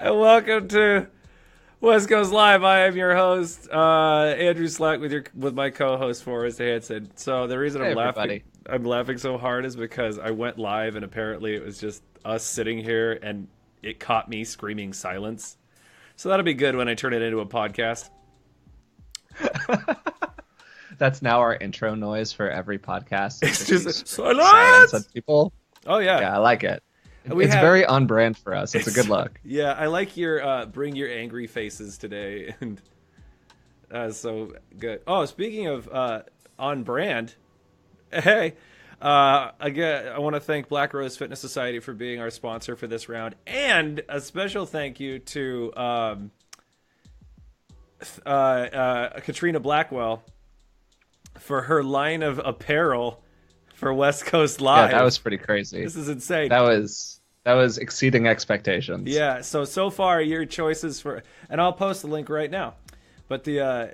And welcome to West Coast Live. I am your host, Andrew Slack, with my co-host Forrest Hanson. So the reason Hey, everybody. I'm laughing so hard is because I went live and apparently it was just us sitting here and it caught me screaming silence. So that'll be good when I turn it into a podcast. That's now our intro noise for every podcast. It's just silence on silence. people. Oh yeah, Yeah, I like it. We It's have- very on brand for us. It's a good look. Yeah, I like your bring your angry faces today, and so good. Oh, speaking of on brand, hey, again, I want to thank Black Rose Fitness Society for being our sponsor for this round, and a special thank you to Katrina Blackwell for her line of apparel for West Coast Live. Yeah, that was pretty crazy. This is insane. That was exceeding expectations. Yeah, so far your choices for, and I'll post the link right now. But the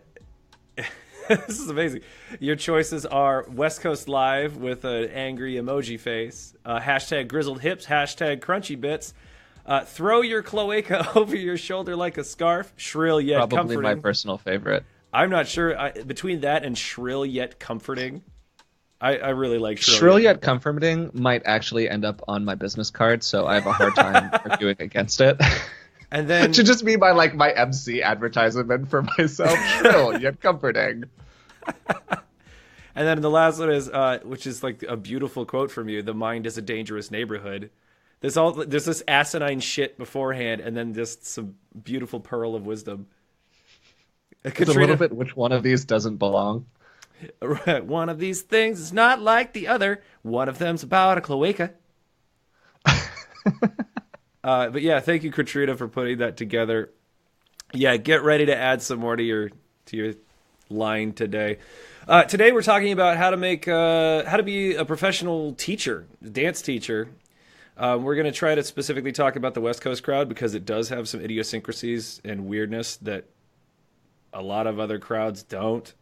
this is amazing. Your choices are West Coast Live with an angry emoji face, hashtag grizzled hips, hashtag crunchy bits, throw your cloaca over your shoulder like a scarf, shrill yet Probably comforting. my personal favorite. I'm not sure between that and shrill yet comforting. I really like Shrill yet comforting might actually end up on my business card, so I have a hard time arguing against it. And then It should just be my MC advertisement for myself. Shrill yet comforting. And then the last one is, which is like a beautiful quote from you: "The mind is a dangerous neighborhood." There's this asinine shit beforehand, and then just some beautiful pearl of wisdom. It's a little bit which one of these doesn't belong. One of these things is not like the other. One of them's about a cloaca. But yeah, thank you, Katrina, for putting that together. Yeah, get ready to add some more to your line today. Today we're talking about how to be a professional teacher, dance teacher. We're going to try to specifically talk about the West Coast crowd because it does have some idiosyncrasies and weirdness that a lot of other crowds don't.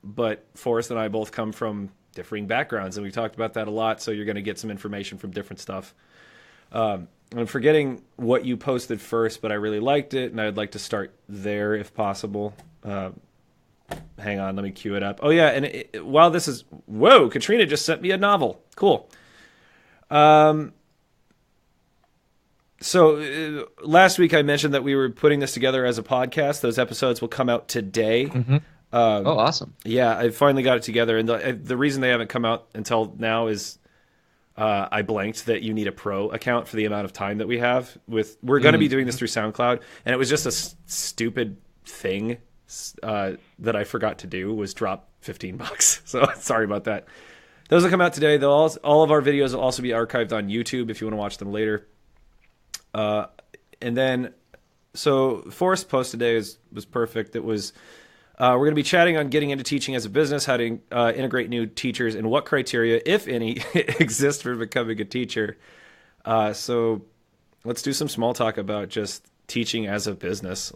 But Forrest and I both come from differing backgrounds, and we've talked about that a lot, so you're going to get some information from different stuff. I'm forgetting what you posted first, but I really liked it, and I'd like to start there if possible. Hang on, let me cue it up. Oh, yeah, and while this is... Whoa, Katrina just sent me a novel. Cool. So last week I mentioned that we were putting this together as a podcast. Those episodes will come out today. Mm-hmm. Oh, awesome. Yeah, I finally got it together. And the reason they haven't come out until now is I blanked that you need a pro account for the amount of time that we have. We're going to be doing this through SoundCloud. And it was just a stupid thing that I forgot to do was drop $15. So sorry about that. Those will come out today. All of our videos will also be archived on YouTube if you want to watch them later. And then, so Forrest's post today was perfect. It was, we're going to be chatting on getting into teaching as a business, how to integrate new teachers, and what criteria, if any, exist for becoming a teacher. So let's do some small talk about just teaching as a business.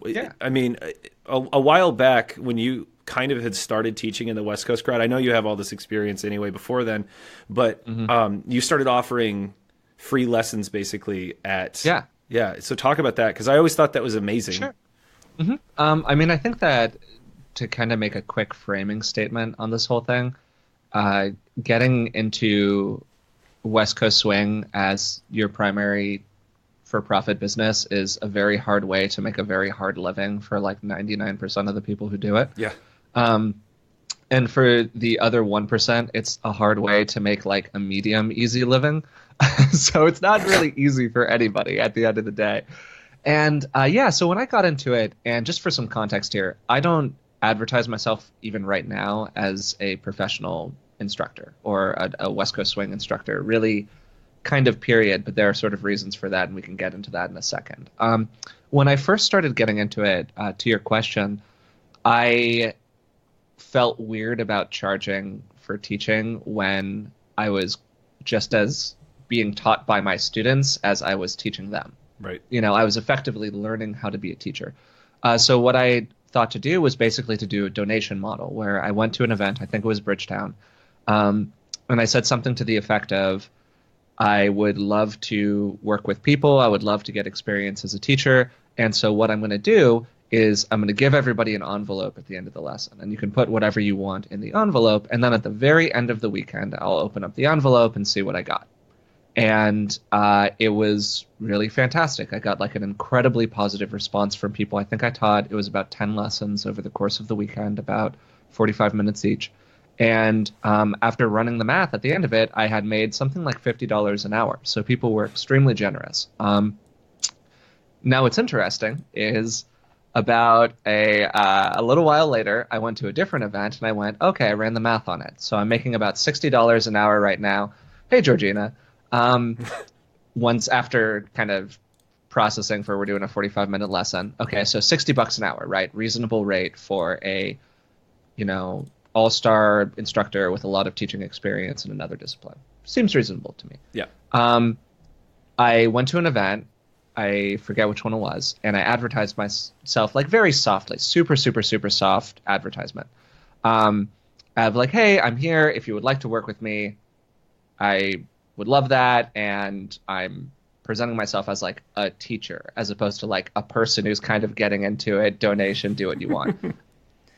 Yeah. I mean, a while back when you kind of had started teaching in the West Coast crowd, I know you have all this experience anyway before then, but you started offering free lessons basically at... Yeah. So talk about that, because I always thought that was amazing. Sure. Mm-hmm. I mean, I think that to kind of make a quick framing statement on this whole thing, getting into West Coast Swing as your primary for-profit business is a very hard way to make a very hard living for 99% of the people who do it. Yeah. And for the other 1%, it's a hard way to make a medium easy living. So it's not really easy for anybody at the end of the day. And so when I got into it, and just for some context here, I don't advertise myself even right now as a professional instructor or a West Coast Swing instructor, really kind of period, but there are sort of reasons for that, and we can get into that in a second. When I first started getting into it, to your question, I felt weird about charging for teaching when I was just as being taught by my students as I was teaching them. Right. I was effectively learning how to be a teacher. So what I thought to do was basically to do a donation model where I went to an event, I think it was Bridgetown, and I said something to the effect of, I would love to work with people. I would love to get experience as a teacher. And so what I'm going to do is I'm going to give everybody an envelope at the end of the lesson. And you can put whatever you want in the envelope. And then at the very end of the weekend, I'll open up the envelope and see what I got. And it was really fantastic. I got like an incredibly positive response from people. I think I taught, it was about 10 lessons over the course of the weekend, about 45 minutes each. And after running the math at the end of it, I had made something like $50 an hour. So people were extremely generous. Now what's interesting is about a little while later, I went to a different event and I went, okay, I ran the math on it. So I'm making about $60 an hour right now. Hey, Georgina. Once after kind of processing for we're doing a 45-minute lesson. Okay, so $60 an hour, right? Reasonable rate for a, all-star instructor with a lot of teaching experience in another discipline. Seems reasonable to me. Yeah. I went to an event. I forget which one it was, and I advertised myself like very softly, super, super, super soft advertisement. Of like, hey, I'm here. If you would like to work with me, I would love that. And I'm presenting myself as like a teacher as opposed to like a person who's kind of getting into it. Donation, do what you want.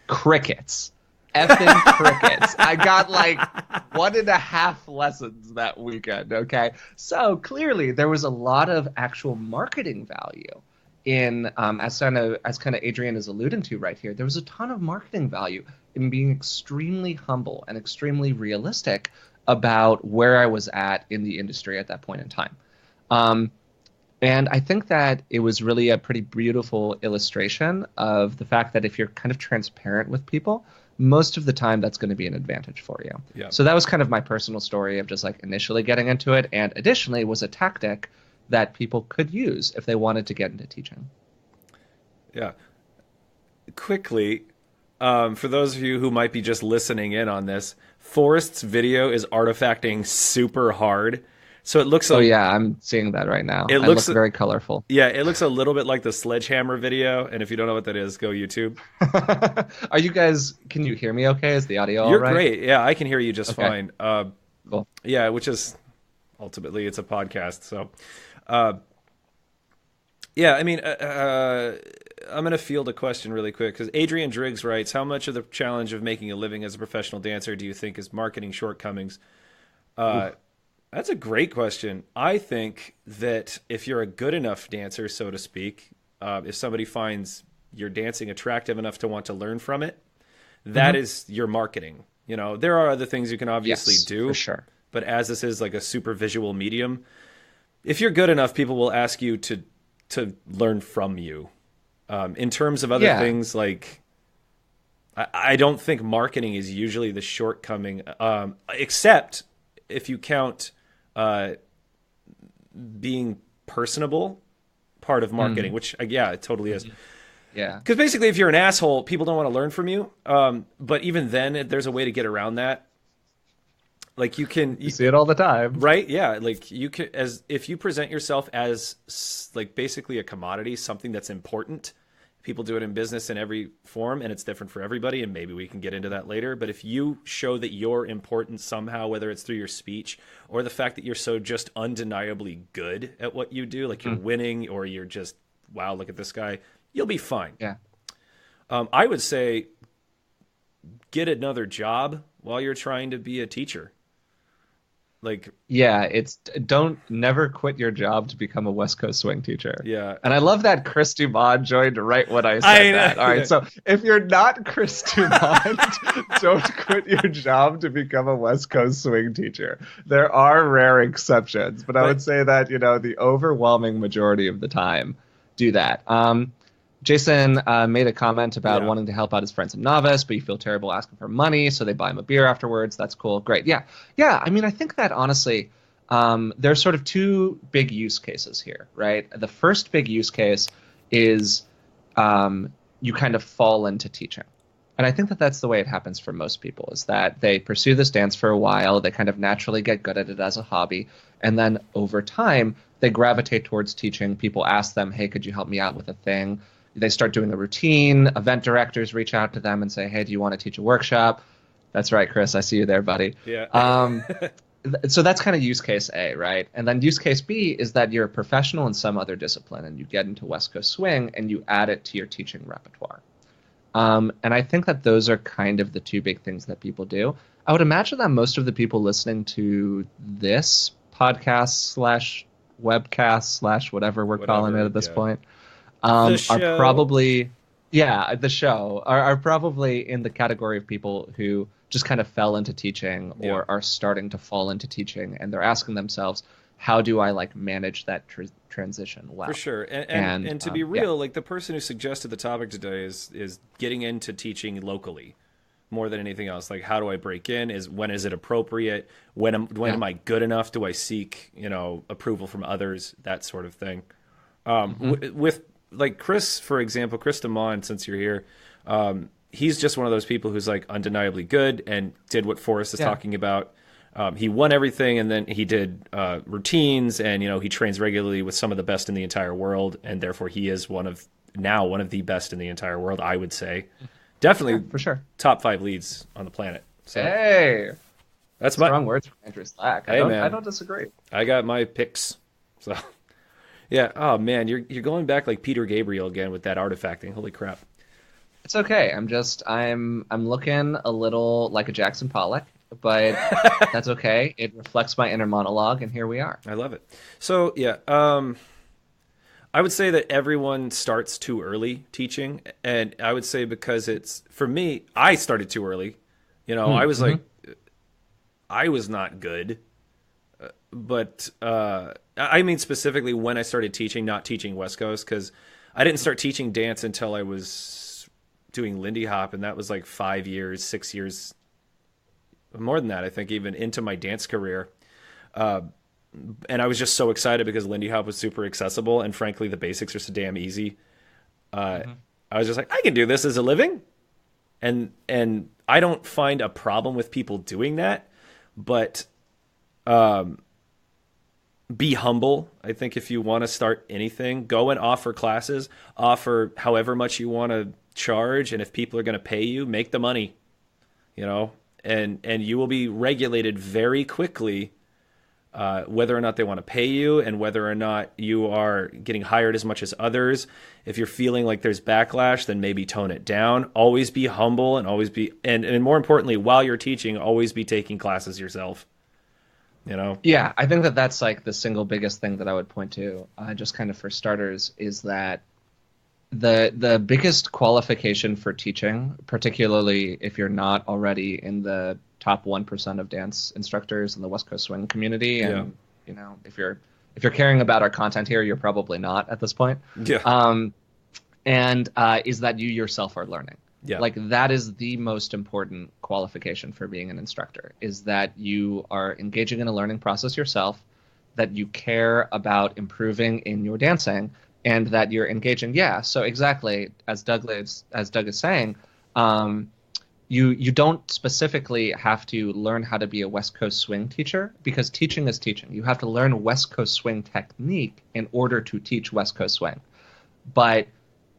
Crickets. Effing crickets. I got like 1.5 lessons that weekend. Okay. So clearly there was a lot of actual marketing value in, as kind of Adrian is alluding to right here, there was a ton of marketing value in being extremely humble and extremely realistic about where I was at in the industry at that point in time. And I think that it was really a pretty beautiful illustration of the fact that if you're kind of transparent with people, most of the time that's going to be an advantage for you. Yeah. So that was kind of my personal story of just like initially getting into it, and additionally was a tactic that people could use if they wanted to get into teaching. Yeah. Quickly, for those of you who might be just listening in on this, Forrest's video is artifacting super hard. So it looks. Oh yeah, I'm seeing that right now. It looks very colorful. Yeah, it looks a little bit like the Sledgehammer video. And if you don't know what that is, go YouTube. Are you guys? Can you hear me? Okay, is the audio all right? You're great. Yeah, I can hear you just fine. Cool. Yeah, which is ultimately it's a podcast. So, yeah, I mean, I'm going to field a question really quick because Adrian Driggs writes, how much of the challenge of making a living as a professional dancer do you think is marketing shortcomings? That's a great question. I think that if you're a good enough dancer, so to speak, if somebody finds your dancing attractive enough to want to learn from it, that is your marketing. There are other things you can obviously do, for sure. But as this is like a super visual medium, if you're good enough, people will ask you to learn from you. In terms of other things, like I don't think marketing is usually the shortcoming, except if you count being personable part of marketing, which it totally is. Yeah. Because basically, if you're an asshole, people don't want to learn from you. But even then, there's a way to get around that. Like you see it all the time, right? Yeah, like you can, as if you present yourself as like basically a commodity, something that's important. People do it in business in every form, and it's different for everybody. And maybe we can get into that later. But if you show that you're important somehow, whether it's through your speech or the fact that you're so just undeniably good at what you do, like you're winning, or you're just wow, look at this guy, you'll be fine. Yeah. I would say get another job while you're trying to be a teacher. Like, yeah, it's don't never quit your job to become a West Coast swing teacher. Yeah. And I love that Chris Dumont joined right when I said that. All right, so if you're not Chris Dumont, don't quit your job to become a West Coast swing teacher. There are rare exceptions, but I would say that, the overwhelming majority of the time do that. Jason made a comment about wanting to help out his friends in Novice, but you feel terrible asking for money, so they buy him a beer afterwards. That's cool. Great. Yeah. I mean, I think that honestly, there's sort of two big use cases here, right? The first big use case is you kind of fall into teaching. And I think that that's the way it happens for most people, is that they pursue this dance for a while, they kind of naturally get good at it as a hobby, and then over time, they gravitate towards teaching. People ask them, hey, could you help me out with a thing? They start doing a routine. Event directors reach out to them and say, hey, do you want to teach a workshop? That's right, Chris. I see you there, buddy. Yeah. So that's kind of use case A, right? And then use case B is that you're a professional in some other discipline and you get into West Coast swing and you add it to your teaching repertoire. And I think that those are kind of the two big things that people do. I would imagine that most of the people listening to this podcast slash webcast slash whatever we're calling it Whatever, at this yeah. point, The are show. probably, yeah, the show are probably in the category of people who just kind of fell into teaching Yeah. or are starting to fall into teaching, and they're asking themselves, how do I like manage that transition For well? sure, And and to be yeah. real, like the person who suggested the topic today is getting into teaching locally more than anything else. Like, how do I break in? Is when is it appropriate? When Yeah. am I good enough? Do I seek approval from others? That sort of thing. Hmm. With like Chris, for example, Chris Damon, since you're here, he's just one of those people who's like undeniably good and did what Forrest is Yeah. talking about. He won everything, and then he did routines, and he trains regularly with some of the best in the entire world, and therefore he is one of the best in the entire world. I would say, Yeah, definitely for sure. top five leads on the planet. So Hey, that's my strong words from Andrew Slack. hey I man, don't disagree. I got my picks. So yeah, oh man, you're going back like Peter Gabriel again with that artifacting. Holy crap! It's okay. I'm looking a little like a Jackson Pollock, but that's okay. It reflects my inner monologue, and here we are. I love it. So yeah, I would say that everyone starts too early teaching, and I would say because it's for me, I started too early. I was Mm-hmm. like, I was not good, but I mean specifically when I started teaching, not teaching West Coast, because I didn't start teaching dance until I was doing Lindy Hop, and that was like 5 years, 6 years, more than that, I think, even into my dance career. And I was just so excited because Lindy Hop was super accessible, and frankly, the basics are so damn easy. Uh, Mm-hmm. I was just like, I can do this as a living, and I don't find a problem with people doing that, but be humble. I think if you want to start anything, go and offer classes, offer however much you want to charge, and if people are going to pay you, make the money, you know, and you will be regulated very quickly whether or not they want to pay you and whether or not you are getting hired as much as others. If you're feeling like there's backlash, then maybe tone it down. Always be humble and always be, and more importantly, while you're teaching, always be taking classes yourself. You know? Yeah, I think that that's like the single biggest thing that I would point to, just kind of for starters, is that the biggest qualification for teaching, particularly if you're not already in the top 1% of dance instructors in the West Coast swing community, Yeah. and if you're caring about our content here, you're probably not at this point. Yeah. Um, and is that you yourself are learning. Yeah. Like that is the most important qualification for being an instructor, is that you are engaging in a learning process yourself, that you care about improving in your dancing, and that you're engaging. Yeah, so exactly as Doug is saying, um, you don't specifically have to learn how to be a West Coast swing teacher, because teaching is teaching. You have to learn West Coast swing technique in order to teach West Coast swing. But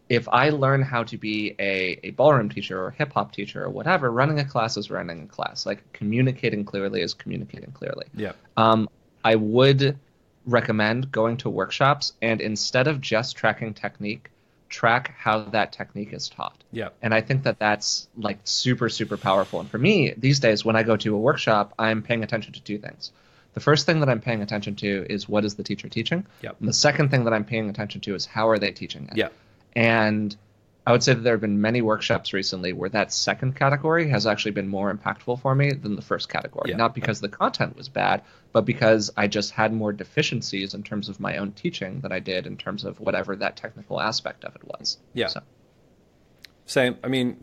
if I learn how to be a ballroom teacher or hip hop teacher or whatever, running a class is running a class. Like communicating clearly is communicating clearly. Yeah. I would recommend going to workshops and instead of just tracking technique, track how that technique is taught. Yeah. And I think that that's like super, super powerful. And for me, these days, when I go to a workshop, I'm paying attention to two things. The first thing that I'm paying attention to is what is the teacher teaching? Yep. And the second thing that I'm paying attention to is how are they teaching it? Yeah. And I would say that there have been many workshops recently where that second category has actually been more impactful for me than the first category. Yeah. Not because the content was bad, but because I just had more deficiencies in terms of my own teaching than I did in terms of whatever that technical aspect of it was. Yeah. So, Same. I mean,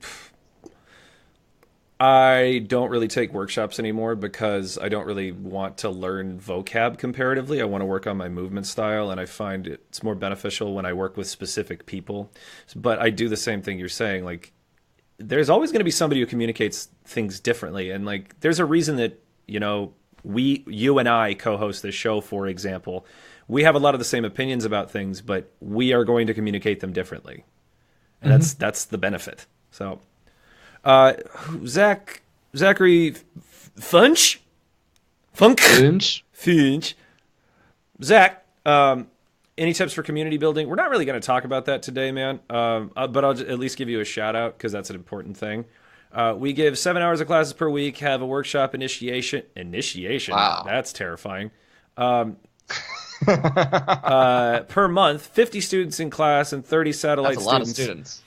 I don't really take workshops anymore because I don't really want to learn vocab comparatively. I want to work on my movement style, and I find it's more beneficial when I work with specific people. But I do the same thing you're saying. Like, there's always going to be somebody who communicates things differently, and like, there's a reason that you and I co-host this show, for example. We have a lot of the same opinions about things, but we are going to communicate them differently, and that's the benefit. So. Zachary Funch? Funk. Finch. Finch. Zach, any tips for community building? We're not really going to talk about that today, man. But I'll at least give you a shout out because that's an important thing. We give 7 hours of classes per week, have a workshop initiation. Wow. That's terrifying. Per month, 50 students in class and 30 satellite That's a students. lot of students.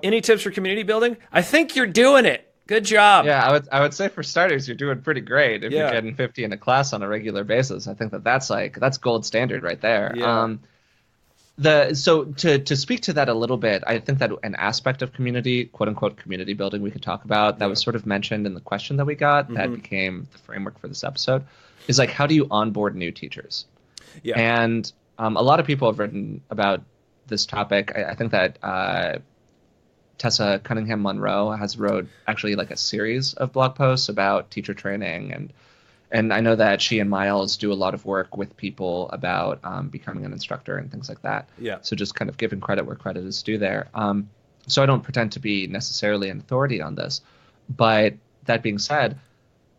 Any tips for community building? I think you're doing it. Good job. Yeah, I would say for starters, you're doing pretty great if Yeah. you're getting 50 in a class on a regular basis. I think that's gold standard right there. Yeah. So to speak to that a little bit, I think that an aspect of community, quote unquote, community building we could talk about that was sort of mentioned in the question that we got that became the framework for this episode is like, how do you onboard new teachers? Yeah. And a lot of people have written about this topic. I think that Tessa Cunningham Monroe has wrote actually like a series of blog posts about teacher training, and I know that she and Miles do a lot of work with people about becoming an instructor and things like that. Yeah. So just kind of giving credit where credit is due there. So I don't pretend to be necessarily an authority on this, but that being said,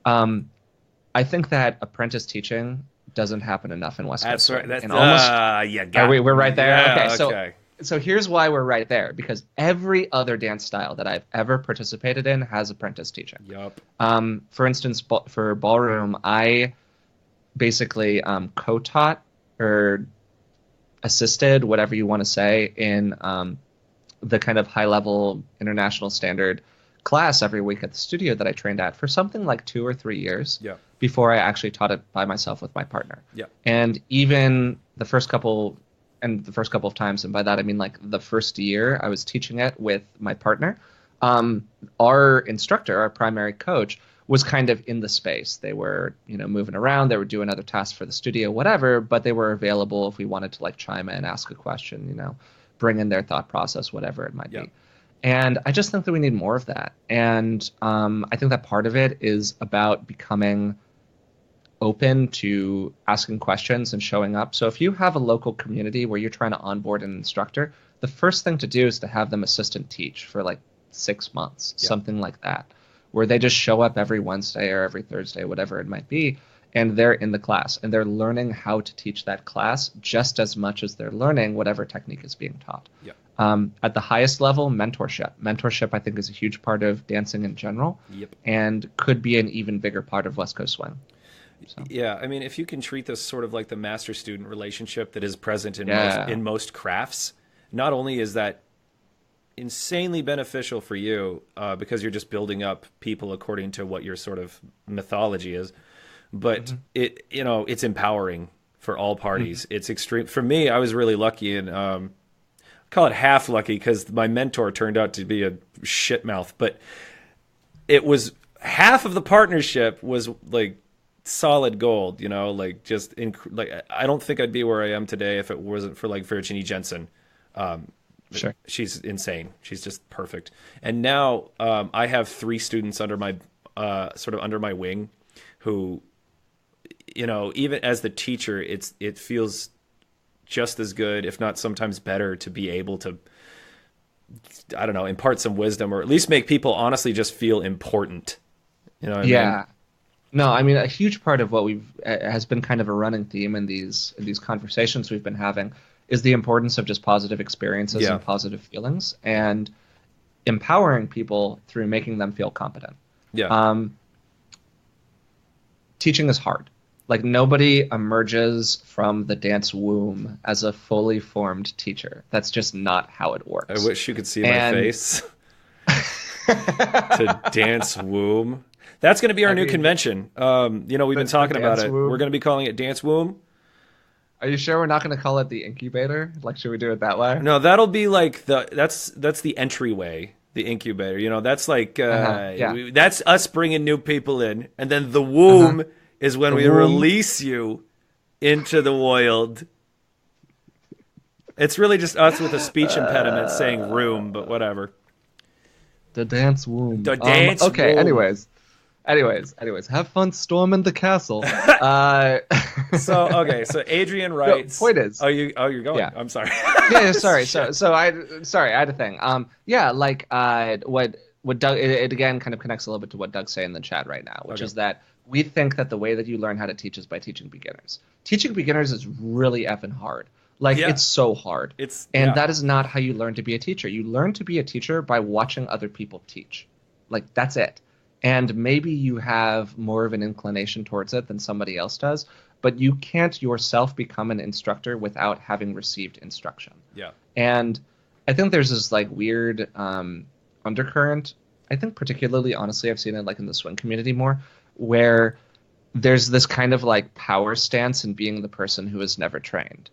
I think that apprentice teaching doesn't happen enough in West Coast. That's right. That's we're right there. Yeah, okay. So here's why we're right there, because every other dance style that I've ever participated in has apprentice teaching. Yup. For instance, for ballroom, I basically co-taught or assisted, whatever you want to say, in the kind of high-level international standard class every week at the studio that I trained at for something like 2 or 3 years before I actually taught it by myself with my partner. Yeah. And even the first couple of times, and by that I mean like the first year I was teaching it with my partner, our instructor, our primary coach, was kind of in the space. They were, moving around, they were doing other tasks for the studio, whatever, but they were available if we wanted to like chime in, ask a question, bring in their thought process, whatever it might be. And I just think that we need more of that. And I think that part of it is about becoming open to asking questions and showing up. So if you have a local community where you're trying to onboard an instructor, the first thing to do is to have them assistant teach for like 6 months, something like that, where they just show up every Wednesday or every Thursday, whatever it might be, and they're in the class and they're learning how to teach that class just as much as they're learning whatever technique is being taught. At the highest level, mentorship. Mentorship, I think, is a huge part of dancing in general and could be an even bigger part of West Coast Swing. So. Yeah, I mean, if you can treat this sort of like the master-student relationship that is present in most crafts, not only is that insanely beneficial for you because you're just building up people according to what your sort of mythology is, but it's empowering for all parties. It's extreme. For me, I was really lucky, and call it half lucky because my mentor turned out to be a shitmouth, but it was half of the partnership was like solid gold, like just I don't think I'd be where I am today if it wasn't for like Virginie Jensen. Sure. She's insane. She's just perfect. And now I have 3 students under my under my wing who, even as the teacher, it feels just as good, if not sometimes better, to be able to, I don't know, impart some wisdom or at least make people honestly just feel important. You know what I mean? No, I mean, a huge part of what has been kind of a running theme in these conversations we've been having is the importance of just positive experiences and positive feelings and empowering people through making them feel competent. Teaching is hard. Like, nobody emerges from the dance womb as a fully formed teacher. That's just not how it works. I wish you could see my face. To dance womb. That's going to be our new convention. We've been talking about it. We're going to be calling it Dance Womb. Are you sure we're not going to call it the incubator? Like, should we do it that way? No, that'll be like that's the entryway, the incubator. That's like that's us bringing new people in, and then the womb is when we release you into the world. It's really just us with a speech impediment saying room, but whatever. The dance womb. The dance womb. Okay, anyways, have fun storming the castle. So Adrian writes. The point is, you're going. Yeah. I'm sorry. Sorry. So I had a thing. What Doug, it again kind of connects a little bit to what Doug's saying in the chat right now, which is that we think that the way that you learn how to teach is by teaching beginners. Teaching beginners is really effing hard. Like, Yeah, it's so hard. it's And yeah. that is not how you learn to be a teacher. You learn to be a teacher by watching other people teach. Like, that's it. And maybe you have more of an inclination towards it than somebody else does, but you can't yourself become an instructor without having received instruction. Yeah. And I think there's this like weird undercurrent. I think particularly, honestly, I've seen it like in the swing community more, where there's this kind of like power stance in being the person who is never trained,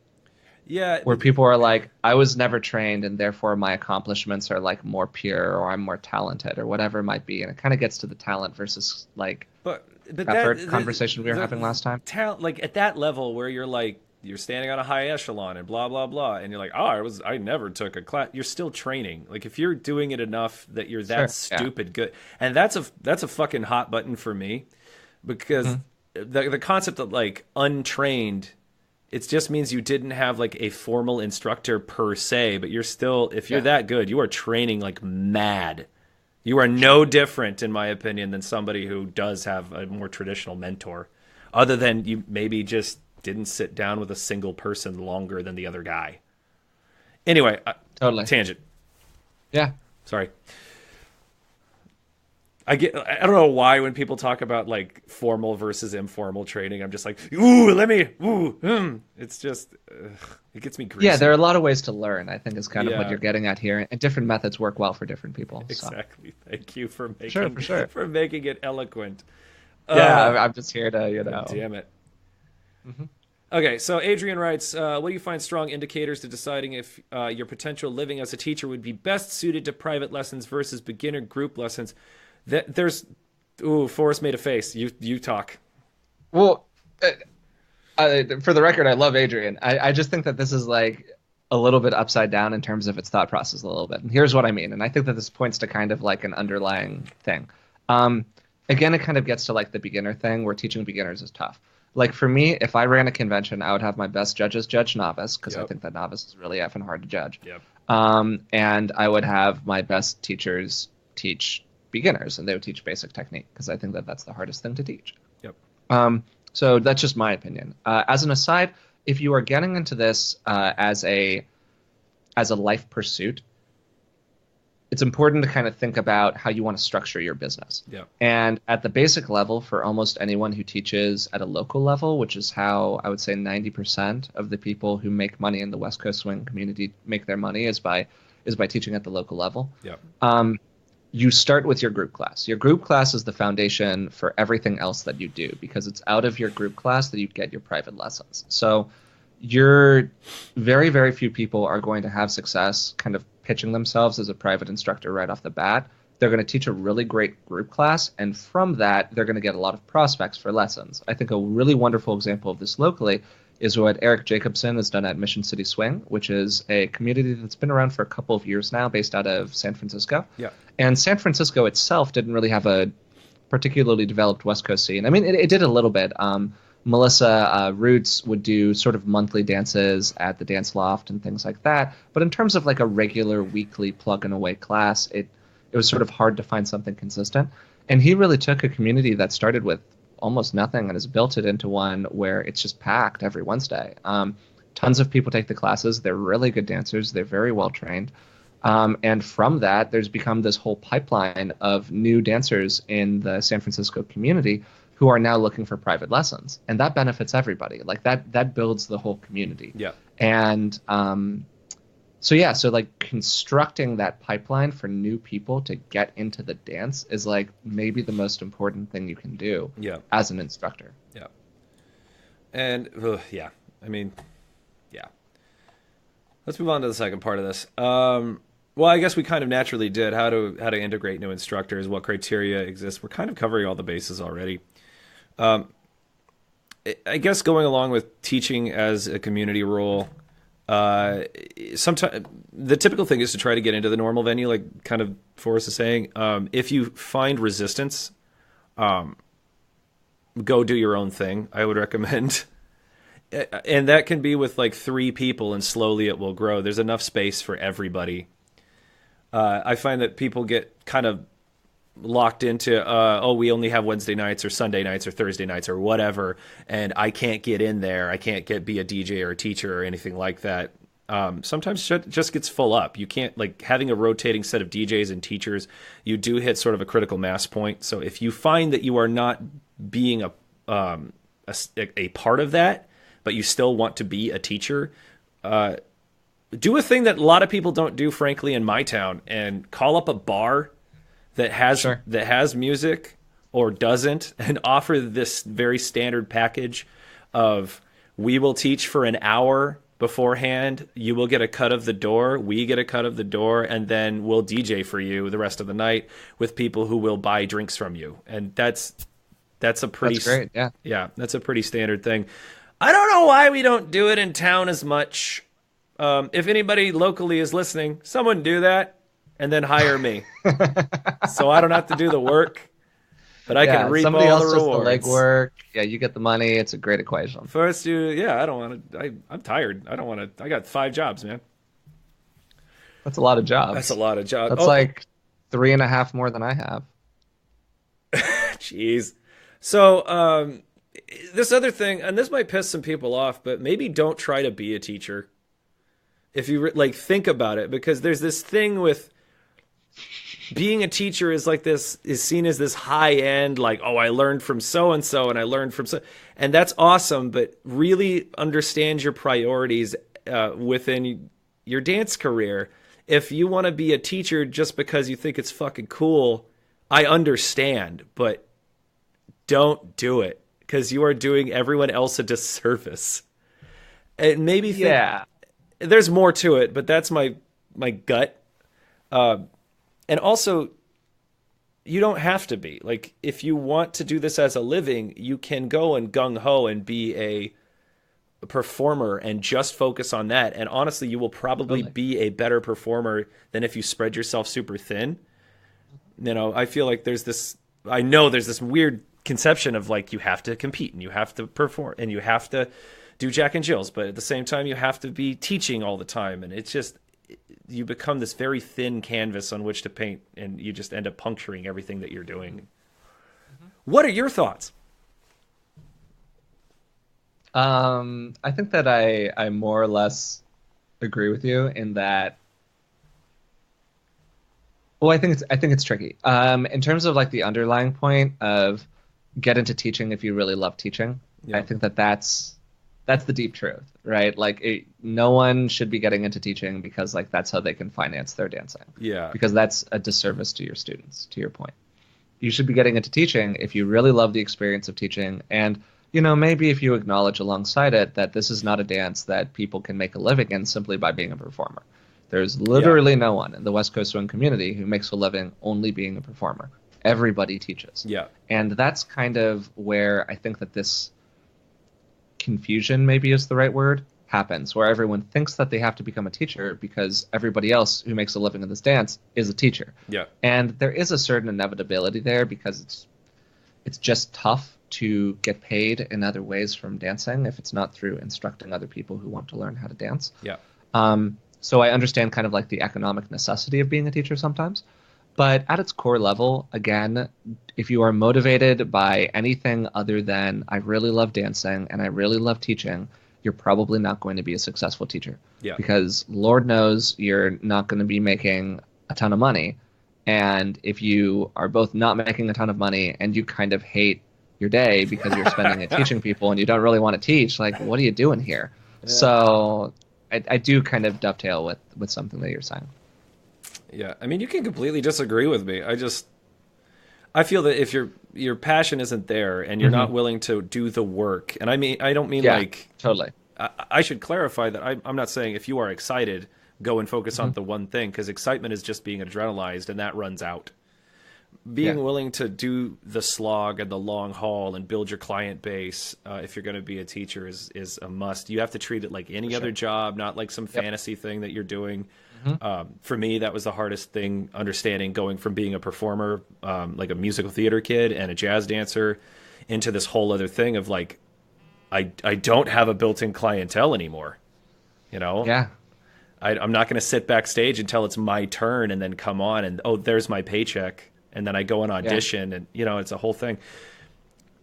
Yeah, where people are like, I was never trained and therefore my accomplishments are like more pure or I'm more talented or whatever it might be. And it kind of gets to the talent versus like but effort conversation we were having last time. talent, like at that level where you're like you're standing on a high echelon and blah blah blah, and you're like, oh, I never took a class. You're still training. Like if you're doing it enough that you're that Sure, yeah. stupid good, and that's a fucking hot button for me, because the concept of like untrained, it just means you didn't have like a formal instructor per se, but you're still, if you're that good, you are training like mad. You are no different, in my opinion, than somebody who does have a more traditional mentor, other than you maybe just didn't sit down with a single person longer than the other guy. Anyway, Totally. tangent. Yeah. Sorry. I don't know why when people talk about like formal versus informal training, I'm just like, it's just, it gets me greasy. Yeah, there are a lot of ways to learn, I think is kind of what Yeah. you're getting at here. And different methods work well for different people. So. Exactly. Thank you for making, Sure, for sure. for making it eloquent. Yeah, I'm just here to, Damn it. Okay, so Adrian writes, what do you find strong indicators to deciding if your potential living as a teacher would be best suited to private lessons versus beginner group lessons? Forrest made a face. You talk. Well, for the record, I love Adrian. I just think that this is like a little bit upside down in terms of its thought process a little bit. And here's what I mean. And I think that this points to kind of like an underlying thing. Again, it kind of gets to like the beginner thing where teaching beginners is tough. Like for me, if I ran a convention, I would have my best judges judge novice because I think that novice is really effing hard to judge. Yep. And I would have my best teachers teach beginners, and they would teach basic technique because I think that that's the hardest thing to teach. Yep. So that's just my opinion. As an aside, if you are getting into this as a life pursuit, it's important to kind of think about how you want to structure your business. Yeah. And at the basic level, for almost anyone who teaches at a local level, which is how I would say 90% of the people who make money in the West Coast swing community make their money is by teaching at the local level. Yeah. You start with your group class. Your group class is the foundation for everything else that you do because it's out of your group class that you get your private lessons. So very, very few people are going to have success kind of pitching themselves as a private instructor right off the bat. They're going to teach a really great group class, and from that, they're going to get a lot of prospects for lessons. I think a really wonderful example of this locally is what Eric Jacobson has done at Mission City Swing, which is a community that's been around for a couple of years now based out of San Francisco. Yeah. And San Francisco itself didn't really have a particularly developed West Coast scene. I mean, it did a little bit. Melissa Roots would do sort of monthly dances at the Dance Loft and things like that. But in terms of like a regular weekly plug and away class, it was sort of hard to find something consistent. And he really took a community that started with almost nothing and has built it into one where it's just packed every Wednesday. Tons of people take the classes. They're really good dancers. They're very well trained. And from that, there's become this whole pipeline of new dancers in the San Francisco community who are now looking for private lessons. And that benefits everybody. Like that builds the whole community. Yeah. And so like constructing that pipeline for new people to get into the dance is like maybe the most important thing you can do as an instructor. Yeah. And I mean, yeah. Let's move on to the second part of this. Well, I guess we kind of naturally did how to integrate new instructors, what criteria exist. We're kind of covering all the bases already. I guess going along with teaching as a community role, sometimes the typical thing is to try to get into the normal venue, like kind of Forrest is saying. If you find resistance, go do your own thing, I would recommend. And that can be with like 3 people, and slowly it will grow. There's enough space for everybody. I find that people get kind of locked into we only have Wednesday nights or Sunday nights or Thursday nights or whatever, and I can't get in there. I can't be a DJ or a teacher or anything like that. Sometimes shit just gets full up. You can't, like, having a rotating set of DJs and teachers, you do hit sort of a critical mass point. So if you find that you are not being a part of that, but you still want to be a teacher, do a thing that a lot of people don't do, frankly, in my town, and call up a bar that has music or doesn't, and offer this very standard package of, we will teach for an hour beforehand, you will get a cut of the door, we get a cut of the door, and then we'll DJ for you the rest of the night with people who will buy drinks from you. And that's a pretty great. Yeah, that's a pretty standard thing. I don't know why we don't do it in town as much. If anybody locally is listening, someone do that and then hire me. So I don't have to do the work, but I can reap all the rewards. Somebody else does the legwork. Yeah, you get the money. It's a great equation. First, I don't want to. I'm tired. I don't want to. I got 5 jobs, man. That's a lot of jobs. That's a lot of jobs. That's like 3.5 more than I have. Jeez. So this other thing, and this might piss some people off, but maybe don't try to be a teacher. If you think about it, because there's this thing with being a teacher is seen as this high end, like, oh, I learned from so and so, and I learned from so, and that's awesome. But really understand your priorities within your dance career. If you want to be a teacher just because you think it's fucking cool, I understand, but don't do it, because you are doing everyone else a disservice. And maybe there's more to it, but that's my gut. And also, you don't have to be. Like, if you want to do this as a living, you can go and gung-ho and be a performer and just focus on that. And honestly, you will probably be a better performer than if you spread yourself super thin. I feel like there's this weird conception of, like, you have to compete and you have to perform and you have to do Jack and Jills, but at the same time you have to be teaching all the time, and it's just, you become this very thin canvas on which to paint, and you just end up puncturing everything that you're doing. Mm-hmm. What are your thoughts? I think that I more or less agree with you in that. Well, I think it's tricky. In terms of, like, the underlying point of get into teaching if you really love teaching. Yeah. I think that's the deep truth, right? Like, no one should be getting into teaching because, like, that's how they can finance their dancing. Yeah. Because that's a disservice to your students, to your point. You should be getting into teaching if you really love the experience of teaching, and, maybe if you acknowledge alongside it that this is not a dance that people can make a living in simply by being a performer. There's literally no one in the West Coast swing community who makes a living only being a performer. Everybody teaches. Yeah. And that's kind of where I think that this confusion, maybe is the right word, happens, where everyone thinks that they have to become a teacher because everybody else who makes a living in this dance is a teacher. Yeah. And there is a certain inevitability there because it's just tough to get paid in other ways from dancing if it's not through instructing other people who want to learn how to dance. Yeah. So I understand kind of like the economic necessity of being a teacher sometimes. But at its core level, again, if you are motivated by anything other than I really love dancing and I really love teaching, you're probably not going to be a successful teacher. Yeah. Because Lord knows you're not going to be making a ton of money. And if you are both not making a ton of money and you kind of hate your day because you're spending it teaching people and you don't really want to teach, like, what are you doing here? Yeah. So I do kind of dovetail with something that you're saying. Yeah, I mean, you can completely disagree with me. I feel that if your passion isn't there and you're not willing to do the work, and I don't mean like totally. I should clarify that I'm not saying if you are excited, go and focus on the one thing, because excitement is just being adrenalized and that runs out. Being willing to do the slog and the long haul and build your client base, if you're going to be a teacher, is a must. You have to treat it like any other job, not like some fantasy thing that you're doing. For me, that was the hardest thing, understanding going from being a performer, like a musical theater kid and a jazz dancer, into this whole other thing of, like, I don't have a built-in clientele anymore. Yeah. I'm not going to sit backstage until it's my turn and then come on and, oh, there's my paycheck. and then I go and audition, and it's a whole thing.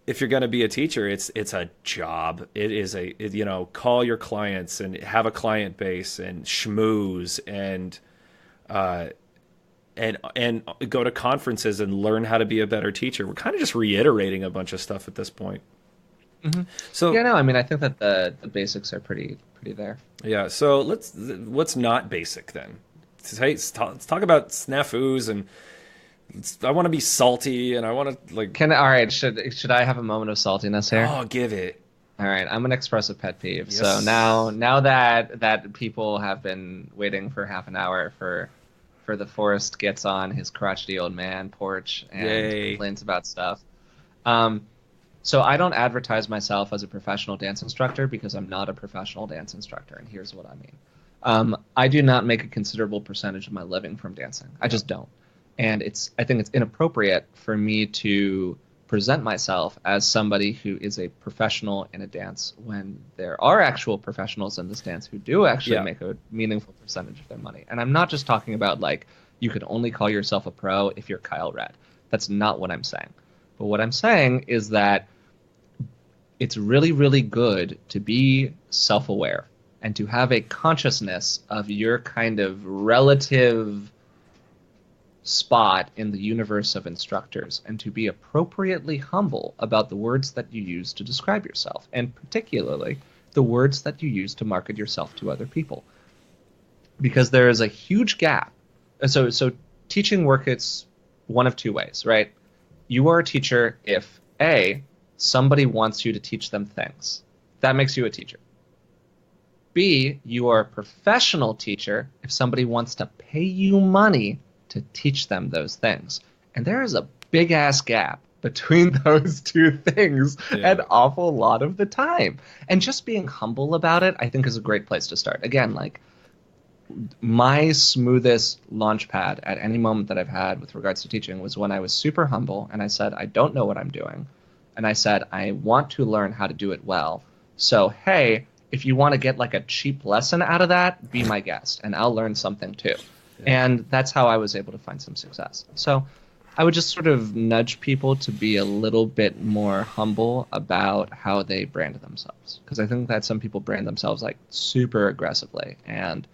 If you're going to be a teacher, it's a job. It is call your clients and have a client base and schmooze and go to conferences and learn how to be a better teacher. We're kind of just reiterating a bunch of stuff at this point. Mm-hmm. So yeah, no, I mean, I think that the basics are pretty there. Yeah. So what's not basic then? Let's talk about snafus, and I want to be salty, and I want to like. All right, should I have a moment of saltiness here? Oh, give it. All right, I'm gonna express a pet peeve. Yes. So now that people have been waiting for half an hour for the Forrest gets on his crotchety old man porch and complains about stuff. So I don't advertise myself as a professional dance instructor because I'm not a professional dance instructor, and here's what I mean. I do not make a considerable percentage of my living from dancing. I just don't. And I think it's inappropriate for me to present myself as somebody who is a professional in a dance when there are actual professionals in this dance who do actually make a meaningful percentage of their money. And I'm not just talking about like you can only call yourself a pro if you're Kyle Red. That's not what I'm saying. But what I'm saying is that it's really, really good to be self-aware and to have a consciousness of your kind of relative spot in the universe of instructors and to be appropriately humble about the words that you use to describe yourself, and particularly the words that you use to market yourself to other people. Because there is a huge gap. So teaching work, it's one of two ways, right? You are a teacher if A, somebody wants you to teach them things. That makes you a teacher. B, you are a professional teacher if somebody wants to pay you money to teach them those things. And there is a big ass gap between those two things an awful lot of the time. And just being humble about it, I think, is a great place to start. Again, like my smoothest launch pad at any moment that I've had with regards to teaching was when I was super humble and I said, I don't know what I'm doing. And I said, I want to learn how to do it well. So, hey, if you want to get like a cheap lesson out of that, be my guest and I'll learn something too. And that's how I was able to find some success. So I would just sort of nudge people to be a little bit more humble about how they brand themselves. Because I think that some people brand themselves like super aggressively. And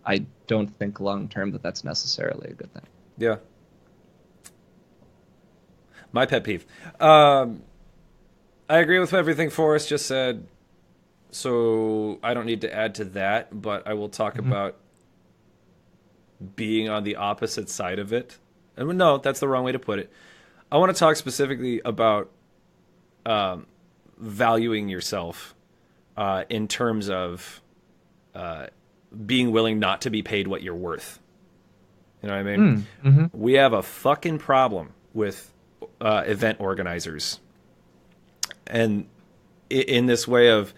I don't think long term that that's necessarily a good thing. Yeah. My pet peeve. I agree with everything Forrest just said. So I don't need to add to that, but I will talk about being on the opposite side of it. And no, that's the wrong way to put it. I want to talk specifically about valuing yourself in terms of being willing not to be paid what you're worth. You know what I mean? Mm-hmm. We have a fucking problem with event organizers. And in this way of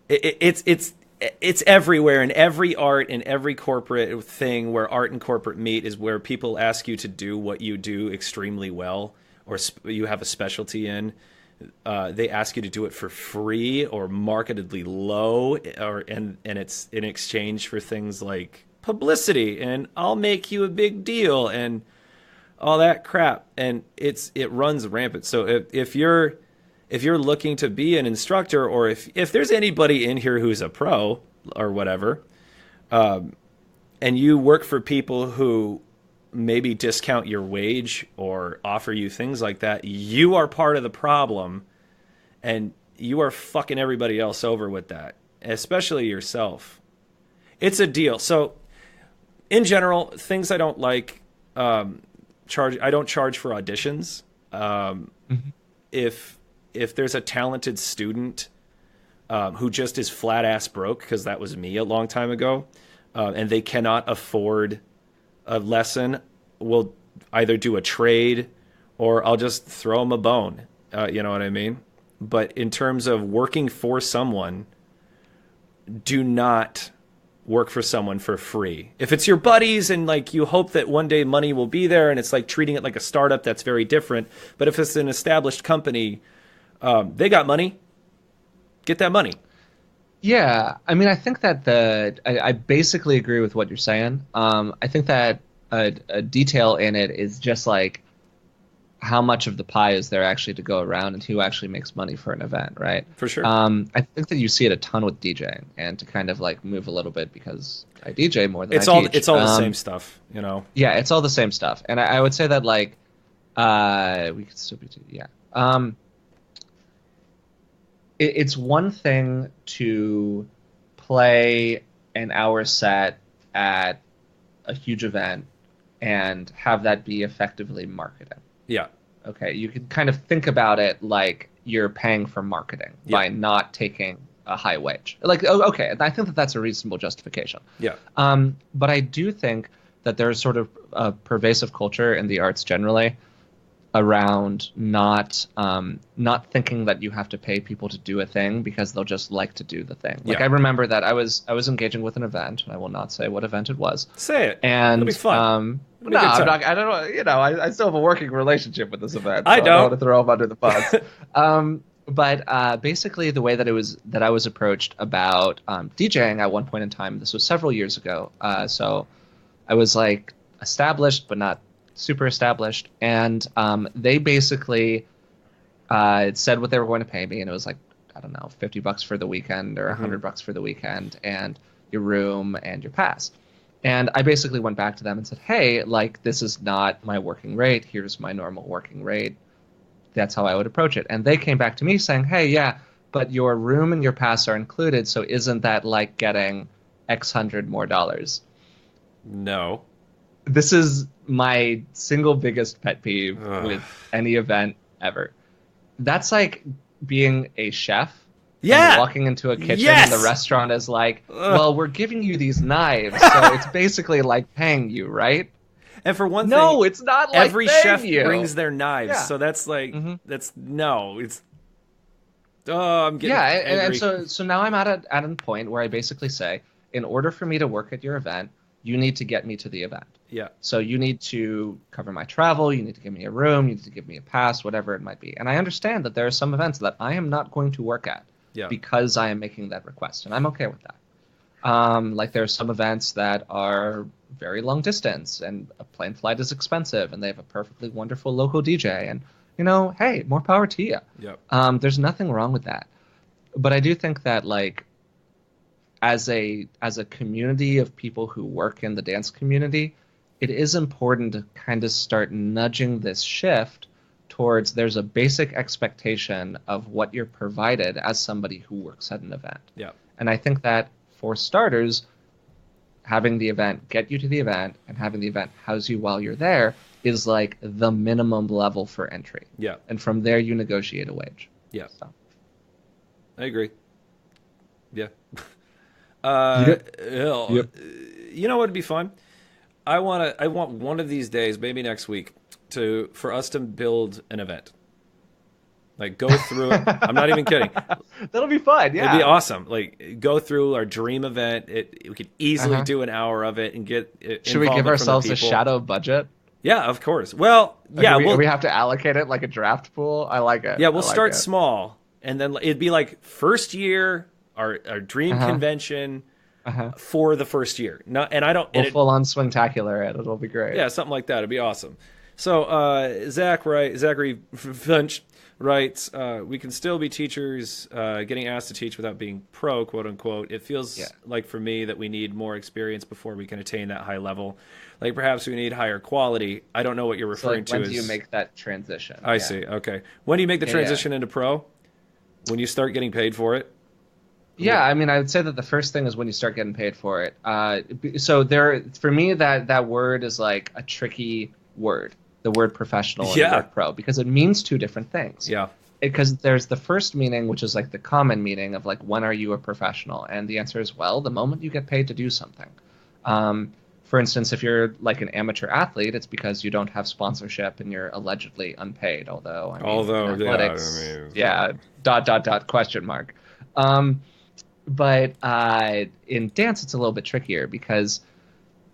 it's everywhere in every art and every corporate thing where art and corporate meet is where people ask you to do what you do extremely well or you have a specialty in. They ask you to do it for free or marketedly low, and it's in exchange for things like publicity and I'll make you a big deal and all that crap. And it runs rampant. So if you're looking to be an instructor, or if there's anybody in here who's a pro or whatever, and you work for people who maybe discount your wage or offer you things like that, you are part of the problem, and you are fucking everybody else over with that, especially yourself. It's a deal. So in general, things I don't like, I don't charge for auditions. If there's a talented student who just is flat ass broke, because that was me a long time ago, and they cannot afford a lesson, we'll either do a trade or I'll just throw them a bone. You know what I mean? But in terms of working for someone, do not work for someone for free. If it's your buddies and like you hope that one day money will be there and it's like treating it like a startup, that's very different. But if it's an established company, they got money. Get that money. Yeah, I mean, I think that I basically agree with what you're saying. I think that a detail in it is just like how much of the pie is there actually to go around and who actually makes money for an event, right? For sure. I think that you see it a ton with DJing, and to kind of like move a little bit because I DJ more than It's I all teach. it's all the same stuff, you know. Yeah, it's all the same stuff, and I would say that like we could still be yeah. It's one thing to play an hour set at a huge event and have that be effectively marketing. Yeah. Okay, you can kind of think about it like you're paying for marketing by not taking a high wage. Like, okay, I think that that's a reasonable justification. Yeah. But I do think that there's sort of a pervasive culture in the arts generally around not thinking that you have to pay people to do a thing because they'll just like to do the thing. Like I remember that I was engaging with an event. I will not say what event it was. Say it. And it'll be fun. No, I'm not. I don't know. You know, I still have a working relationship with this event. So I don't. I don't want to throw them under the bus. But basically, the way that I was approached about DJing at one point in time, this was several years ago. So I was like established, but not super established, and they basically said what they were going to pay me, and it was like, I don't know, $50 for the weekend or $100 for the weekend, and your room and your pass. And I basically went back to them and said, hey, like, this is not my working rate. Here's my normal working rate. That's how I would approach it. And they came back to me saying, hey, yeah, but your room and your pass are included, so isn't that like getting X hundred more dollars? No. This is my single biggest pet peeve with any event ever. That's like being a chef. Yeah. And walking into a kitchen and the restaurant is like, well, we're giving you these knives, so it's basically like paying you, right? And for one no, thing, it's not like every chef you. brings their knives, so that's like that's no. It's I'm getting angry. And so now I'm at a point where I basically say, in order for me to work at your event, you need to get me to the event. Yeah. So you need to cover my travel, you need to give me a room, you need to give me a pass, whatever it might be. And I understand that there are some events that I am not going to work at because I am making that request, and I'm okay with that. Like there are some events that are very long distance, and a plane flight is expensive, and they have a perfectly wonderful local DJ, and you know, hey, more power to you. Yep. There's nothing wrong with that. But I do think that like as a community of people who work in the dance community, it is important to kind of start nudging this shift towards there's a basic expectation of what you're provided as somebody who works at an event. Yeah. And I think that for starters, having the event get you to the event and having the event house you while you're there is like the minimum level for entry. Yeah. And from there you negotiate a wage. Yeah. So. I agree. Yeah. Yep. You know what would be fun? I want one of these days, maybe next week, for us to build an event. Like go through it. I'm not even kidding. That'll be fun. Yeah, it'd be awesome. Like go through our dream event. We could easily do an hour of it and get. Should we give ourselves a shadow budget? Yeah, of course. Well, yeah, we have to allocate it like a draft pool. I like it. Yeah, we'll start small, and then it'd be like first year, our dream convention. For the first year. We'll full on swingtacular it. It'll be great. Yeah, something like that. It'd be awesome. So Zachary Finch writes, we can still be teachers, getting asked to teach without being pro, quote unquote. It feels like for me that we need more experience before we can attain that high level. Like perhaps we need higher quality. I don't know what you're referring to. When do you make that transition? I see. Okay. When do you make the transition into pro? When you start getting paid for it? Yeah, I mean, I would say that the first thing is when you start getting paid for it. So for me, that word is like a tricky word, the word professional and the word pro, because it means two different things. Yeah. Because there's the first meaning, which is like the common meaning of like, when are you a professional? And the answer is, well, the moment you get paid to do something. For instance, if you're like an amateur athlete, it's because you don't have sponsorship and you're allegedly unpaid. Although, in athletics, question mark. But in dance, it's a little bit trickier because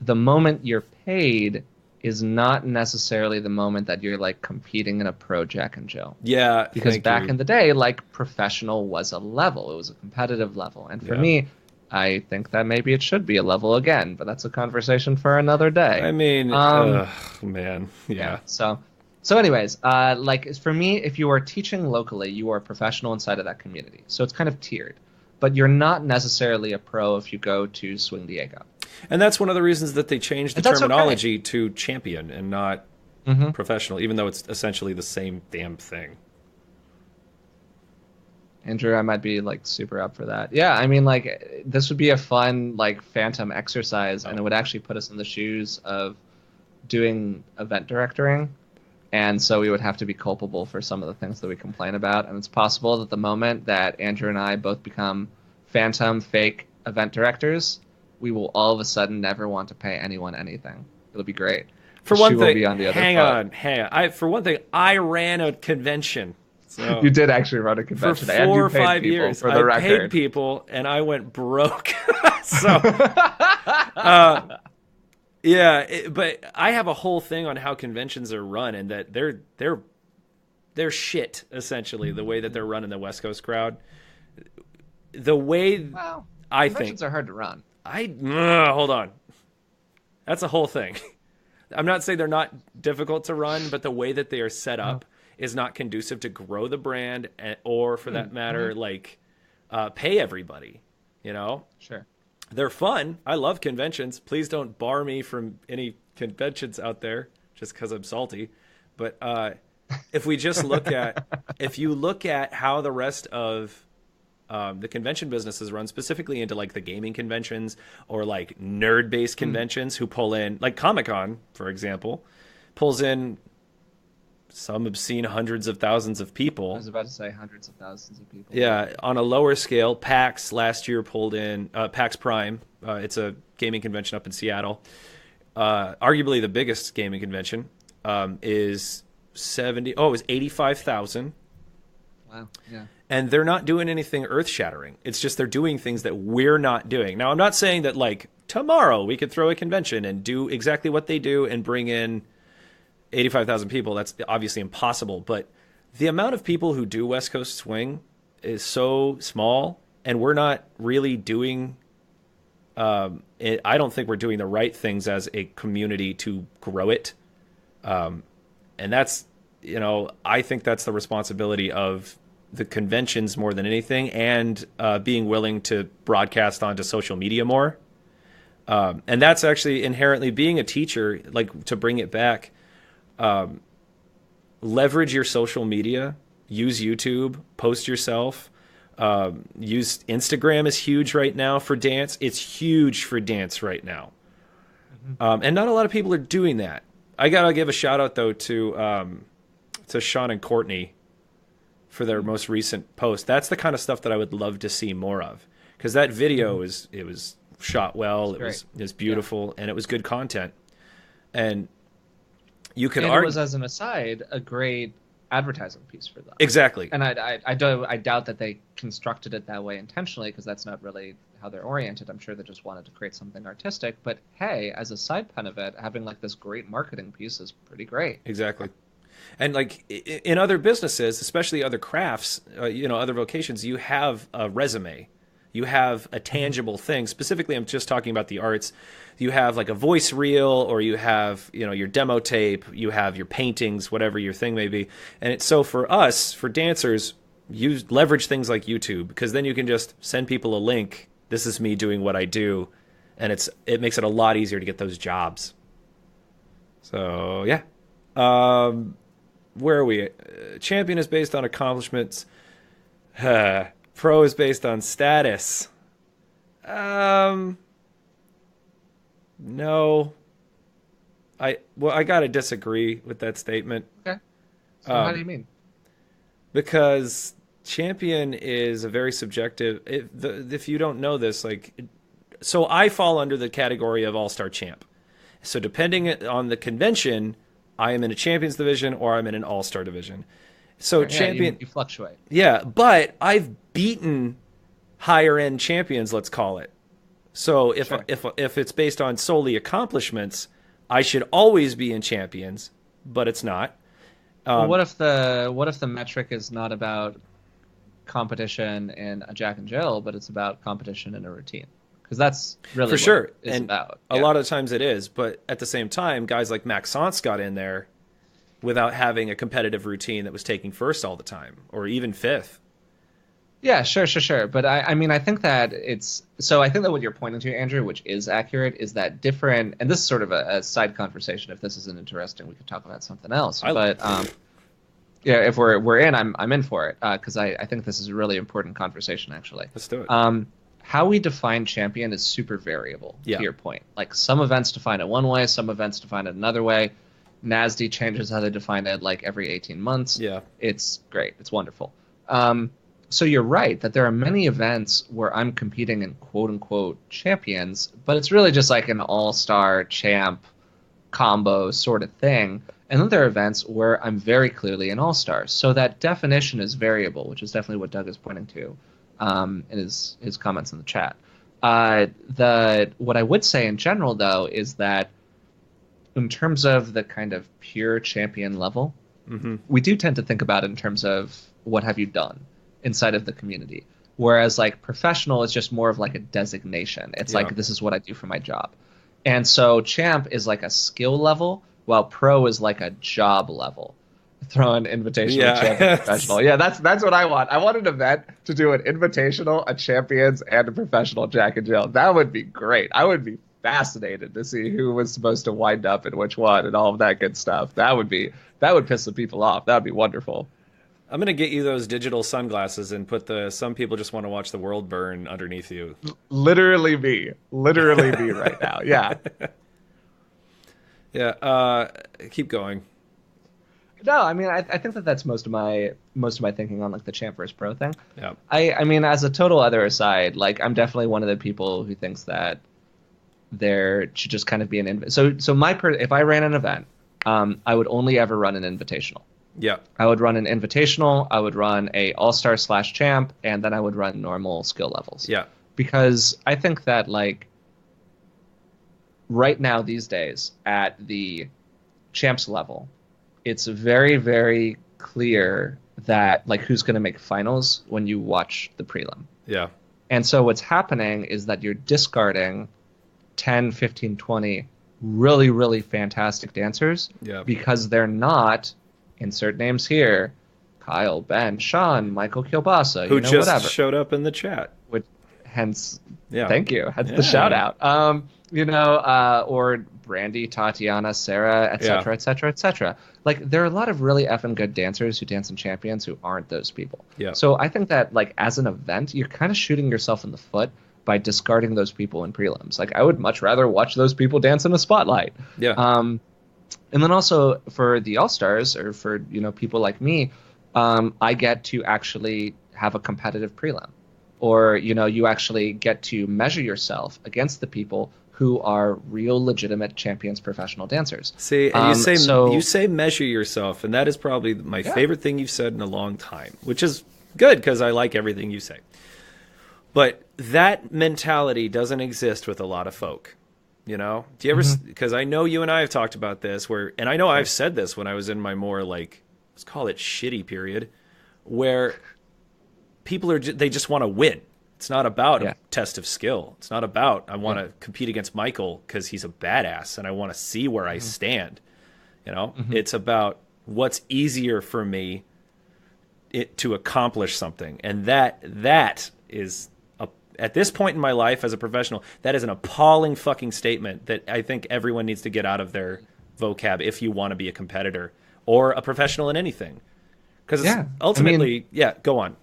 the moment you're paid is not necessarily the moment that you're like competing in a pro Jack and Jill. Yeah. Because back in the day, like professional was a level. It was a competitive level. And for me, I think that maybe it should be a level again, but that's a conversation for another day. I mean, man. Yeah. So So, anyways, like for me, if you are teaching locally, you are a professional inside of that community. So it's kind of tiered, but you're not necessarily a pro if you go to Swing Diego, And that's one of the reasons that they changed the and that's okay. terminology to champion and not Hmm. professional, even though it's essentially the same damn thing. Andrew, I might be like super up for that. Yeah, I mean, like this would be a fun like phantom exercise, and Oh. it would actually put us in the shoes of doing event directing. And so we would have to be culpable for some of the things that we complain about. And it's possible that the moment that Andrew and I both become phantom fake event directors, we will all of a sudden never want to pay anyone anything. It'll be great. For The shoe one will thing, be on the other hang foot. on, hang on. For one thing, I ran a convention. So You did actually run a for convention, and four you or paid five people years, for the I paid record. people, and I went broke. So, uh, yeah, but I have a whole thing on how conventions are run, and that they're shit essentially the way that they're run in the West Coast crowd. The way Well, I think conventions are hard to run. hold on, that's a whole thing. I'm not saying they're not difficult to run, but the way that they are set up is not conducive to grow the brand, or for that matter, like pay everybody. You know, Sure. they're fun. I love conventions. Please don't bar me from any conventions out there just because I'm salty. But if we just look at, if you look at how the rest of the convention businesses run, specifically into like the gaming conventions or like nerd-based conventions, who pull in, like Comic-Con, for example, pulls in some obscene hundreds of thousands of I people. was about to say hundreds of thousands of people. Yeah, on a lower scale, PAX last year pulled in PAX Prime. It's a gaming convention up in Seattle. Arguably the biggest gaming convention is 70. Oh, it was 85,000. Wow. Yeah. And they're not doing anything earth-shattering. It's just they're doing things that we're not doing. Now, I'm not saying that like tomorrow we could throw a convention and do exactly what they do and bring in 85,000 people. That's obviously impossible. But the amount of people who do West Coast Swing is so small, and we're not really doing. I don't think we're doing the right things as a community to grow it, and that's, I think that's the responsibility of the conventions more than anything, and being willing to broadcast onto social media more. And that's actually inherently being a teacher, like to bring it back. Leverage your social media, use YouTube, post yourself, use Instagram is huge right now for dance. It's huge for dance right now. And not a lot of people are doing that. I gotta give a shout out though to Sean and Courtney for their most recent post. That's the kind of stuff that I would love to see more of, because that video was shot well, it was beautiful, and it was good content. And you could And it argue was, as an aside, a great advertising piece for them. exactly. And I doubt that they constructed it that way intentionally, because that's not really how they're oriented. I'm sure they just wanted to create something artistic. But hey, as a side pen of it, having like this great marketing piece is pretty great. Exactly. And like in other businesses, especially other crafts, other vocations, you have a resume. You have a tangible thing. Specifically, I'm just talking about the arts. You have like a voice reel, or you have, your demo tape, you have your paintings, whatever your thing may be. And it's so for us, for dancers, leverage things like YouTube, because then you can just send people a link. This is me doing what I do. And it makes it a lot easier to get those jobs. So, yeah. Where are we? Champion is based on accomplishments. Pro is based on status. No. I gotta disagree with that statement. Okay. So how do you mean? Because champion is a very subjective. If you don't know this, so I fall under the category of all-star champ. So depending on the convention, I am in a champions division or I'm in an all-star division. So Yeah, champion, you fluctuate. yeah, but I've beaten higher end champions, let's call it. So if it's based on solely accomplishments, I should always be in champions, but it's not. Well, what if the metric is not about competition in a Jack and Jill, but it's about competition in a routine? Because that's really For what sure, it's and about. a lot of times it is. But at the same time, guys like Max Sance got in there, without having a competitive routine that was taking first all the time, or even fifth. Yeah, sure. But I mean, I think that I think that what you're pointing to, Andrew, which is accurate, is that different, and this is sort of a side conversation. If this isn't interesting, we could talk about something else. Yeah, if we're in, I'm in for it, because I think this is a really important conversation, actually. Let's do it. How we define champion is super variable, Yeah. to your point. Like, some events define it one way, some events define it another way. NASD changes how they define it, like, every 18 months. Yeah. It's great. It's wonderful. So you're right that there are many events where I'm competing in quote-unquote champions, but it's really just like an all-star champ combo sort of thing. And then there are events where I'm very clearly an all-star. So that definition is variable, which is definitely what Doug is pointing to in his comments in the chat. What I would say in general, though, is that in terms of the kind of pure champion level, we do tend to think about it in terms of what have you done inside of the community. Whereas like professional is just more of like a designation. It's like, this is what I do for my job. And so champ is like a skill level, while pro is like a job level. Throw an invitational, champ, and professional. Yeah, that's what I want. I want an event to do an invitational, a champions, and a professional Jack and Jill. That would be great. I would be fascinated to see who was supposed to wind up in which one and all of that good stuff. That would piss the people off. That would be wonderful. I'm gonna get you those digital sunglasses and put some people just want to watch the world burn underneath you. Literally me right now. Yeah. Yeah. Keep going. No, I mean, I think that's most of my thinking on like the champ versus pro thing. Yeah. I mean, as a total other aside, like I'm definitely one of the people who thinks that there should just kind of be an so if I ran an event, I would only ever run an invitational. Yeah. I would run an invitational, I would run a all-star / champ, and then I would run normal skill levels. Yeah. Because I think that like right now these days at the champs level, it's very, very clear that like who's going to make finals when you watch the prelim. Yeah. And so what's happening is that you're discarding 10, 15, 20 really, really fantastic dancers because they're not, insert names here, Kyle, Ben, Sean, Michael Kielbasa, who just whatever. Showed up in the chat. Hence, thank you. Hence the shout out. Or Brandy, Tatiana, Sarah, etc., etc., etc. Like, there are a lot of really effing good dancers who dance in champions who aren't those people. Yeah. So I think that, like, as an event, you're kind of shooting yourself in the foot by discarding those people in prelims. Like, I would much rather watch those people dance in a spotlight. Yeah. And then also for the All-Stars, or for, people like me, I get to actually have a competitive prelim. Or, you actually get to measure yourself against the people who are real, legitimate champions, professional dancers. See, and you say measure yourself, and that is probably my favorite thing you've said in a long time, which is good because I like everything you say. But that mentality doesn't exist with a lot of folk. Do you ever? Because I know you and I have talked about this, and I know I've said this when I was in my more like, let's call it shitty period, where people they just want to win. It's not about a test of skill. It's not about I want to compete against Michael because he's a badass and I want to see where I stand. It's about what's easier for me to accomplish something, and that is at this point in my life as a professional, that is an appalling fucking statement that I think everyone needs to get out of their vocab if you want to be a competitor or a professional in anything. Because ultimately, go on.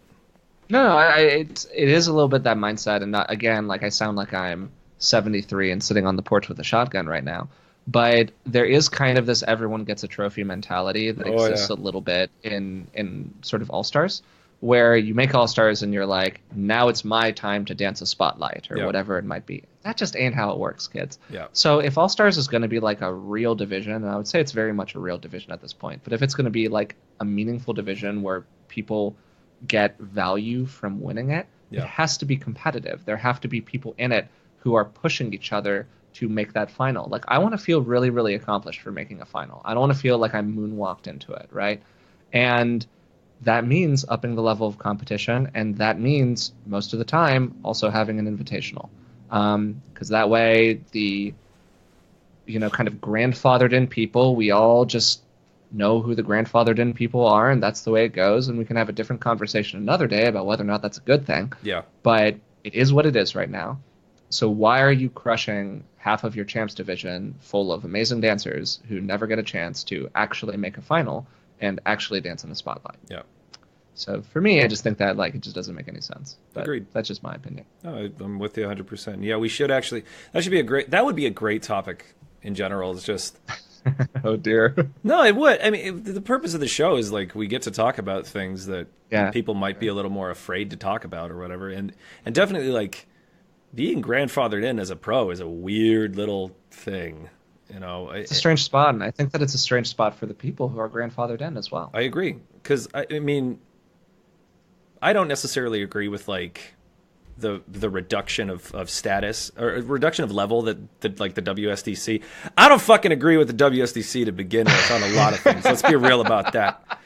No, it is a little bit that mindset, and not, again, like I sound like I'm 73 and sitting on the porch with a shotgun right now. But there is kind of this everyone gets a trophy mentality that exists a little bit in sort of All-Stars, where you make All-Stars and you're like, now it's my time to dance a spotlight or whatever it might be. That just ain't how it works, kids. Yeah. So if All-Stars is going to be like a real division, and I would say it's very much a real division at this point, but if it's going to be like a meaningful division where people get value from winning it, it has to be competitive. There have to be people in it who are pushing each other to make that final. Like, I want to feel really, really accomplished for making a final. I don't want to feel like I'm moonwalked into it, right? And that means upping the level of competition, and that means most of the time also having an invitational. Because that way the, kind of grandfathered in people, we all just know who the grandfathered in people are, and that's the way it goes. And we can have a different conversation another day about whether or not that's a good thing. Yeah. But it is what it is right now. So why are you crushing half of your champs division full of amazing dancers who never get a chance to actually make a final and actually dance in the spotlight? Yeah. So for me, I just think that like it just doesn't make any sense. But Agreed. That's just my opinion. No, I'm with you 100%. Yeah, we should actually. That would be a great topic in general. It's just. Oh dear. No, it would. I mean, the purpose of the show is like we get to talk about things that people might be a little more afraid to talk about or whatever, and definitely like being grandfathered in as a pro is a weird little thing. You know, it's a strange spot, and I think that it's a strange spot for the people who are grandfathered in as well. I agree, because I mean, I don't necessarily agree with like the reduction of status or reduction of level that like the WSDC. I don't fucking agree with the WSDC to begin with on a lot of things. Let's be real about that.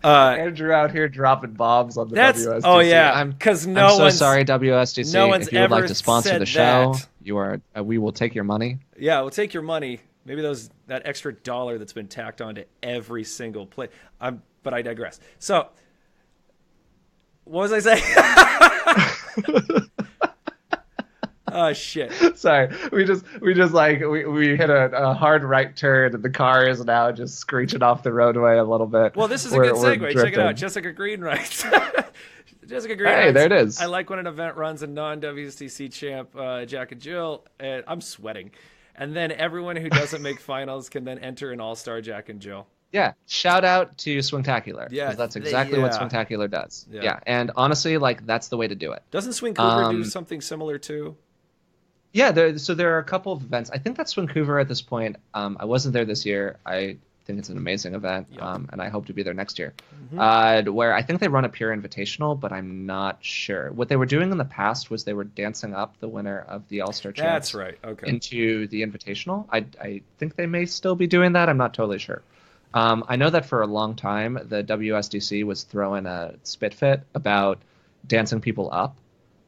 Andrew out here dropping bombs on the WSDC. Oh yeah, because I'm so sorry, WSDC. No one's if you would like to sponsor the show, that. you are. We will take your money. Yeah, we'll take your money. Maybe that extra $1 that's been tacked onto every single play. But I digress. So, what was I saying? Oh shit! Sorry, we just like we hit a hard right turn, and the car is now just screeching off the roadway a little bit. Well, this is a good segue. Check it out, Jessica Green writes. Jessica Green. Hey, there it is. I like when an event runs a non-WSTC champ, Jack and Jill. And I'm sweating, and then everyone who doesn't make finals can then enter an all-star Jack and Jill. Yeah, shout out to Swingtacular. Yeah, that's exactly what Swingtacular does. Yeah, and honestly, like that's the way to do it. Doesn't Swingcouver do something similar too? Yeah, there are a couple of events. I think that's Swingcouver at this point. I wasn't there this year. I think it's an amazing event, and I hope to be there next year. Where I think they run a pure invitational, but I'm not sure. What they were doing in the past was they were dancing up the winner of the All-Star Champs. That's right. Okay. Into the invitational. I think they may still be doing that. I'm not totally sure. I know that for a long time, the WSDC was throwing a spit fit about dancing people up.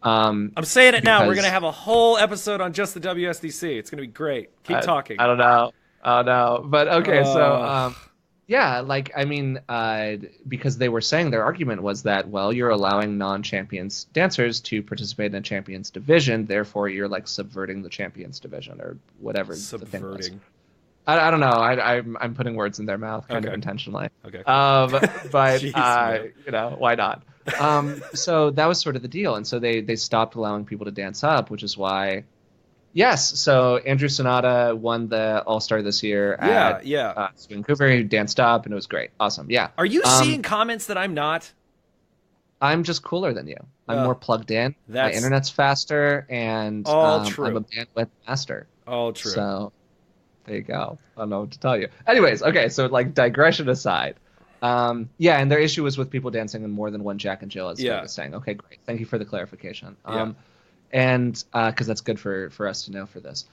I'm saying it now. We're going to have a whole episode on just the WSDC. It's going to be great. Keep talking. I don't know. Oh, no. But okay, so, yeah, like, I mean, because they were saying their argument was that, well, you're allowing non-champions dancers to participate in a champions division, therefore you're, like, subverting the champions division or whatever the thing was. I don't know. I'm putting words in their mouth kind of intentionally. Okay. But Jeez, you know, why not? So that was sort of the deal, and so they stopped allowing people to dance up, which is why. Yes. So Andrew Sonata won the All-Star this year at Vancouver. He danced up, and it was great. Awesome. Yeah. Are you seeing comments that I'm not? I'm just cooler than you. I'm more plugged in. My internet's faster, and true. I'm a bandwidth master. All true. So. There you go. I don't know what to tell you. Anyways, okay, so like digression aside. Yeah, and their issue was with people dancing in more than one Jack and Jill, as Doug was saying. Okay, great. Thank you for the clarification. And because that's good for us to know for this.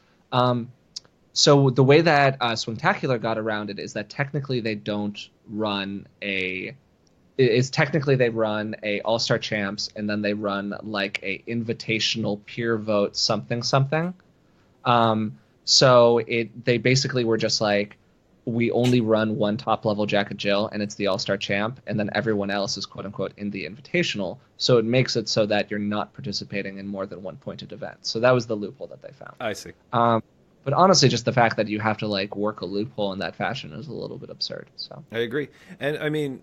So the way that Swingtacular got around it is that technically they don't run they run a All-Star Champs, and then they run like a invitational peer vote something. So they basically were just like, we only run one top level Jack and Jill, and it's the All-Star Champ, and then everyone else is quote unquote in the invitational. So it makes it so that you're not participating in more than one pointed event. So that was the loophole that they found. I see. But honestly, just the fact that you have to like work a loophole in that fashion is a little bit absurd. So I agree. And I mean,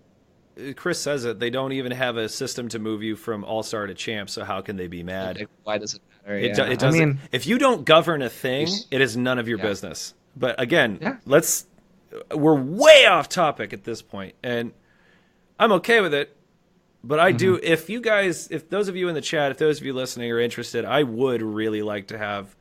Chris says it. They don't even have a system to move you from All-Star to Champ. So how can they be mad? Like, why does it matter? It doesn't. I mean, if you don't govern a thing, it is none of your business. But again, we're way off topic at this point, and I'm okay with it. But I do. If those of you in the chat, if those of you listening are interested, I would really like to have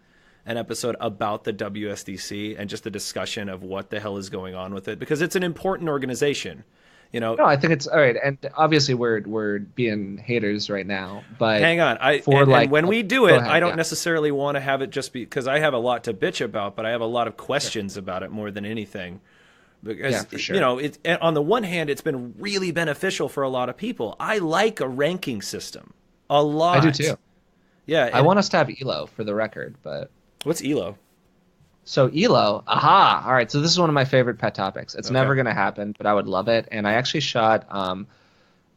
an episode about the WSDC and just a discussion of what the hell is going on with it, because it's an important organization. You know, no, I think it's all right, and obviously we're being haters right now. But hang on, and when we do it, I don't necessarily want to have it just because I have a lot to bitch about, but I have a lot of questions about it more than anything. Because for sure. You know, on the one hand, it's been really beneficial for a lot of people. I like a ranking system a lot. I do too. Yeah, I want us to have ELO for the record, but what's ELO? So Elo, aha! All right, so this is one of my favorite pet topics. It's Okay. never going to happen, but I would love it. And I actually shot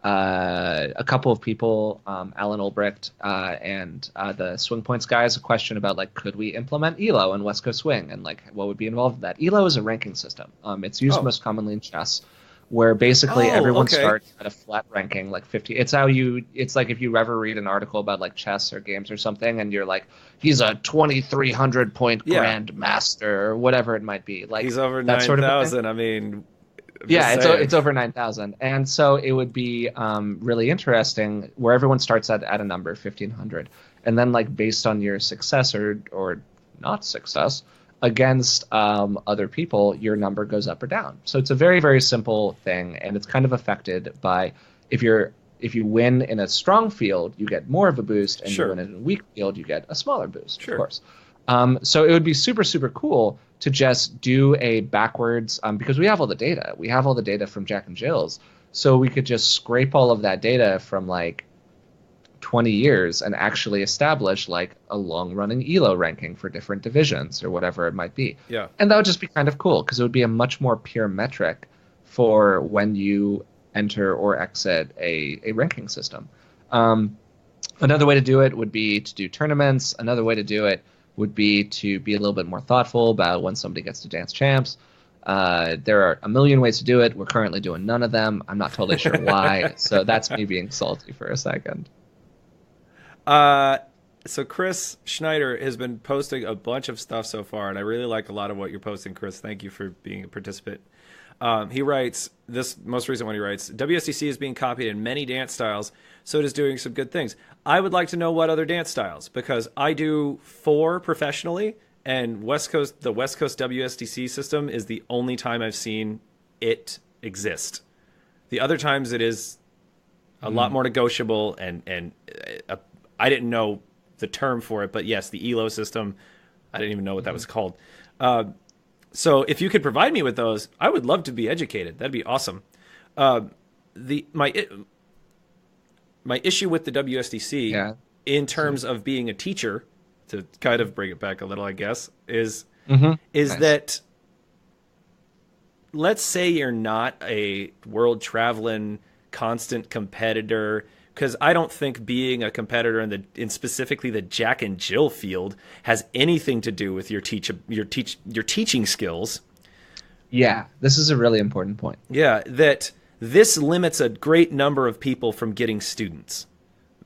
a couple of people, Alan Olbricht and the Swing Points guys, a question about like, could we implement Elo in West Coast Swing, and like what would be involved in that? Elo is a ranking system. It's used Oh. most commonly in chess, where basically Oh, everyone okay. starts at a flat ranking, like 50. It's how you. It's like if you ever read an article about like chess or games or something, and you're like, he's a 2,300 point Yeah. grandmaster or whatever it might be, like He's over that sort of a thing. 9,000. I mean, I'm Yeah, just saying. it's over 9,000, and so it would be really interesting where everyone starts at a number 1,500, and then like based on your success or not success against other people, your number goes up or down. So it's a very very simple thing, and it's kind of affected by if you win in a strong field, you get more of a boost, and Sure. you win in a weak field, you get a smaller boost. Sure. Of course. So it would be super, super cool to just do a backwards, because we have all the data. We have all the data from Jack and Jill's. So we could just scrape all of that data from like 20 years and actually establish like a long running ELO ranking for different divisions or whatever it might be. Yeah. And that would just be kind of cool because it would be a much more pure metric for when you enter or exit a ranking system. Another way to do it would be to do tournaments. Another way to do it would be to be a little bit more thoughtful about when somebody gets to Dance Champs. There are a million ways to do it. We're currently doing none of them. I'm not totally sure why. So that's me being salty for a second. So Chris Schneider has been posting a bunch of stuff so far, and I really like a lot of what you're posting, Chris. Thank you for being a participant. He writes, this most recent one he writes, WSDC is being copied in many dance styles, so it is doing some good things. I would like to know what other dance styles, because I do 4 professionally, and the West Coast WSDC system is the only time I've seen it exist. The other times it is a lot more negotiable, and I didn't know the term for it, but yes, the ELO system, I didn't even know what that was called. So if you could provide me with those, I would love to be educated. That'd be awesome. My issue with the WSDC in terms of being a teacher, to kind of bring it back a little, I guess, is Nice. that let's say you're not a world traveling constant competitor, because I don't think being a competitor in specifically the Jack and Jill field has anything to do with your teaching skills. Yeah, this is a really important point. Yeah, that this limits a great number of people from getting students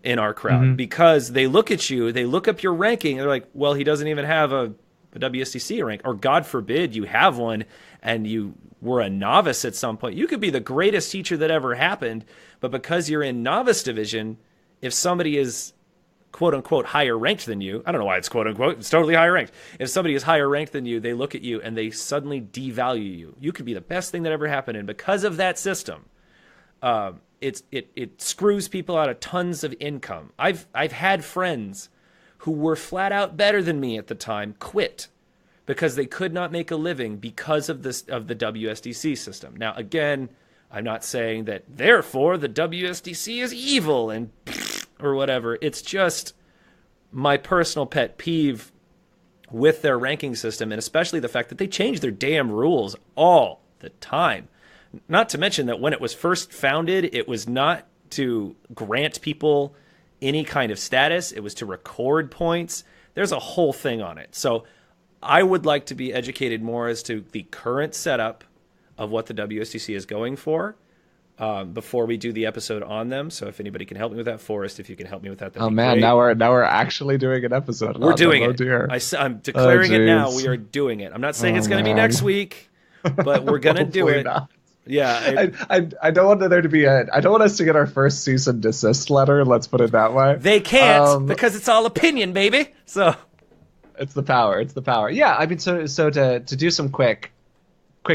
in our crowd because they look at you, they look up your ranking, and they're like, well, he doesn't even have a WSDC rank, or God forbid you have one and you were a novice at some point. You could be the greatest teacher that ever happened, but because you're in novice division, if somebody is quote unquote higher ranked than you, I don't know why it's quote unquote, it's totally higher ranked. If somebody is higher ranked than you, they look at you and they suddenly devalue you. You could be the best thing that ever happened, and because of that system, it screws people out of tons of income. I've had friends who were flat out better than me at the time quit because they could not make a living because of the WSDC system. Now, again, I'm not saying that therefore the WSDC is evil and or whatever. It's just my personal pet peeve with their ranking system, and especially the fact that they change their damn rules all the time. Not to mention that when it was first founded, it was not to grant people any kind of status. It was to record points. There's a whole thing on it. So I would like to be educated more as to the current setup of what the WSDC is going for before we do the episode on them. So if anybody can help me with that, Forrest, if you can help me with that, that'd be man, great. now we're actually doing an episode. We're doing them. it. Oh, dear. I'm declaring it now. jeez. We are doing it. I'm not saying it's going to be man. next week, but we're going to do Hopefully it. not. Yeah. I don't want there to be I don't want us to get our first cease and desist letter. Let's put it that way. They can't because it's all opinion, baby. So It's the power. It's the power. Yeah, I mean, so to do some quick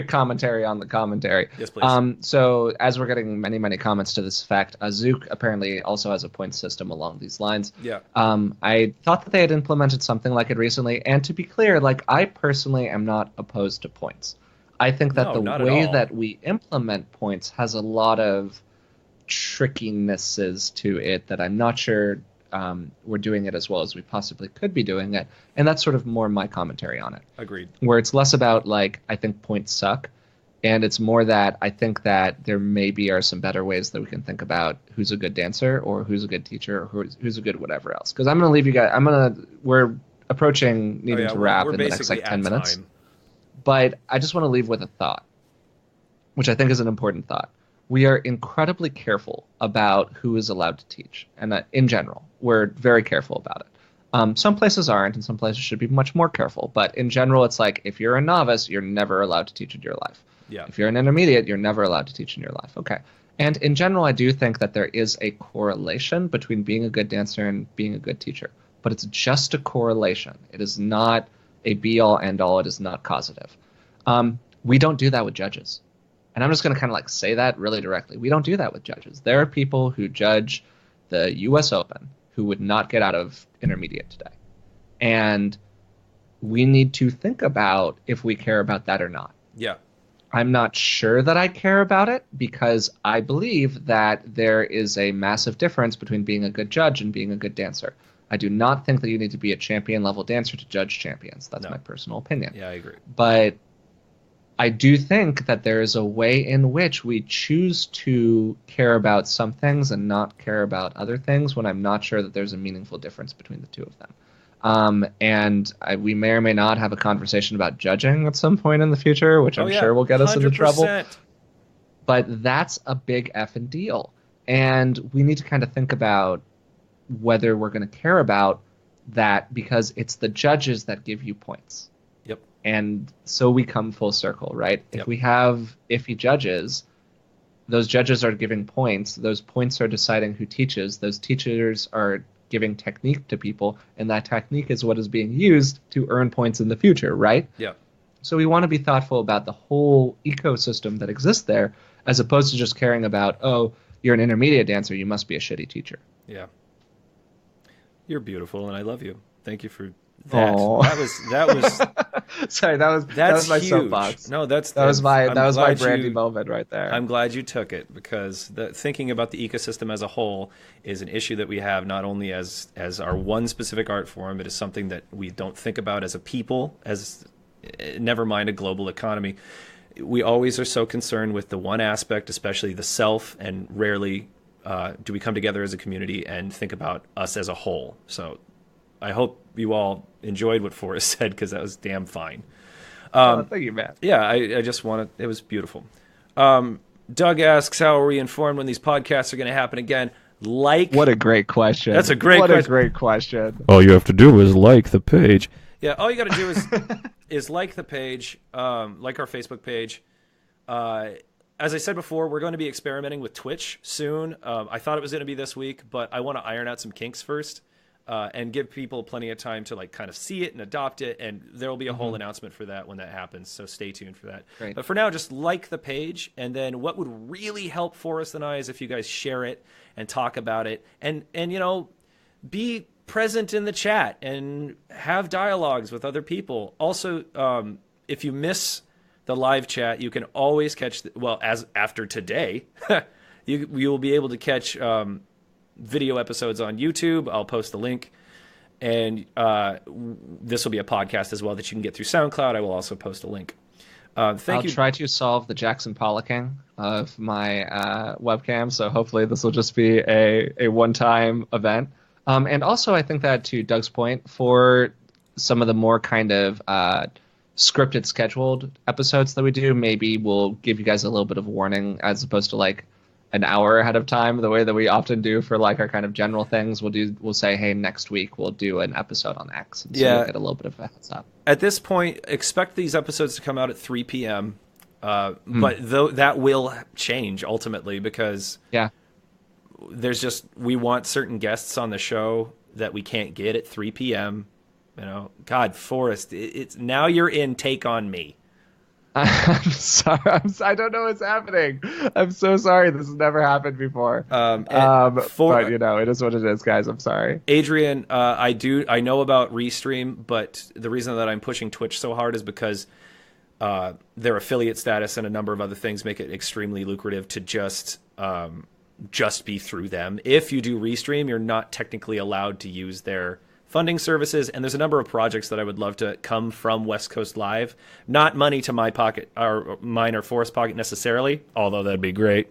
commentary on the commentary. Yes, please. So as we're getting many comments to this effect, Zook apparently also has a point system along these lines. Yeah. I thought that they had implemented something like it recently, and to be clear, like I personally am not opposed to points. I think that No, not the at way all. that we implement points has a lot of trickinesses to it that I'm not sure we're doing it as well as we possibly could be doing it. And that's sort of more my commentary on it. Agreed. Where it's less about like, I think points suck. And it's more that I think that there maybe are some better ways that we can think about who's a good dancer or who's a good teacher or who's a good whatever else. Because I'm going to leave you guys. We're approaching needing to wrap in the next like 10 minutes. But I just want to leave with a thought, which I think is an important thought. We are incredibly careful about who is allowed to teach. And in general, we're very careful about it. Some places aren't, and some places should be much more careful. But in general, it's like if you're a novice, you're never allowed to teach in your life. Yeah. If you're an intermediate, you're never allowed to teach in your life. Okay. And in general, I do think that there is a correlation between being a good dancer and being a good teacher. But it's just a correlation. It is not a be-all, end-all. It is not causative. We don't do that with judges. And I'm just going to kind of like say that really directly. We don't do that with judges. There are people who judge the U.S. Open who would not get out of intermediate today. And we need to think about if we care about that or not. Yeah. I'm not sure that I care about it because I believe that there is a massive difference between being a good judge and being a good dancer. I do not think that you need to be a champion level dancer to judge champions. That's my personal opinion. Yeah, I agree. But I do think that there is a way in which we choose to care about some things and not care about other things when I'm not sure that there's a meaningful difference between the two of them. We may or may not have a conversation about judging at some point in the future, which I'm sure will get us into trouble. But that's a big effing deal. And we need to kind of think about whether we're going to care about that because it's the judges that give you points. Yep. And so we come full circle, right? Yep. If we have iffy judges, those judges are giving points. Those points are deciding who teaches. Those teachers are giving technique to people, and that technique is what is being used to earn points in the future, right? Yeah. So we want to be thoughtful about the whole ecosystem that exists there, as opposed to just caring about, oh, you're an intermediate dancer, you must be a shitty teacher. Yeah. You're beautiful, and I love you. Thank you for that. Aww. That was. Sorry, that was my huge. soapbox. No, that was my Brandy moment right there. I'm glad you took it because thinking about the ecosystem as a whole is an issue that we have not only as our one specific art form. It is something that we don't think about as a people, as never mind a global economy. We always are so concerned with the one aspect, especially the self, and rarely do we come together as a community and think about us as a whole. So I hope you all enjoyed what Forrest said because that was damn fine. Thank you, Matt. Yeah, I just wanted, it was beautiful. Doug asks, how are we informed when these podcasts are going to happen again? What a great question. That's a great question. What a great question. All you have to do is like the page. Yeah, all you got to do is like the page, like our Facebook page. As I said before, we're going to be experimenting with Twitch soon. I thought it was going to be this week, but I want to iron out some kinks first. And give people plenty of time to like kind of see it and adopt it, and there will be a whole announcement for that when that happens. So stay tuned for that. Great. But for now, just like the page, and then what would really help Forrest and I is if you guys share it and talk about it, and be present in the chat and have dialogues with other people. Also, if you miss the live chat, you can always catch as after today, you will be able to catch. Video episodes on YouTube. I'll post the link, and this will be a podcast as well that you can get through SoundCloud. I will also post a link. I'll try to solve the Jackson Pollocking of my webcam, so hopefully this will just be a one-time event. And also, I think that to Doug's point, for some of the more kind of scripted, scheduled episodes that we do, maybe we'll give you guys a little bit of warning as opposed to like an hour ahead of time, the way that we often do for like our kind of general things. We'll say, hey, next week we'll do an episode on X. And so you'll get a little bit of a heads up. At this point, expect these episodes to come out at 3 p.m. But though that will change ultimately because we want certain guests on the show that we can't get at 3 p.m. God, Forrest, it's now you're in Take on Me. I'm sorry. I don't know what's happening. I'm so sorry. This has never happened before. But it is what it is, guys. I'm sorry. Adrian, I know about Restream, but the reason that I'm pushing Twitch so hard is because their affiliate status and a number of other things make it extremely lucrative to just just be through them. If you do Restream, you're not technically allowed to use their funding services, and there's a number of projects that I would love to come from West Coast Live. Not money to my pocket, or mine or Forrest's pocket necessarily, although that'd be great.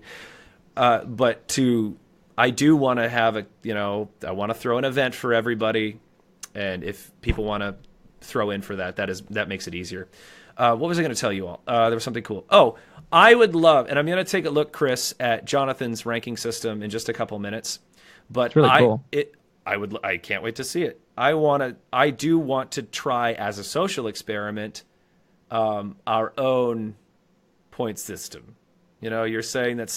But I do want to have I want to throw an event for everybody, and if people want to throw in for that makes it easier. What was I going to tell you all? There was something cool. Oh, I would love, and I'm going to take a look, Chris, at Jonathan's ranking system in just a couple minutes. But it's really cool. I can't wait to see it. I do want to try as a social experiment, our own point system. You're saying that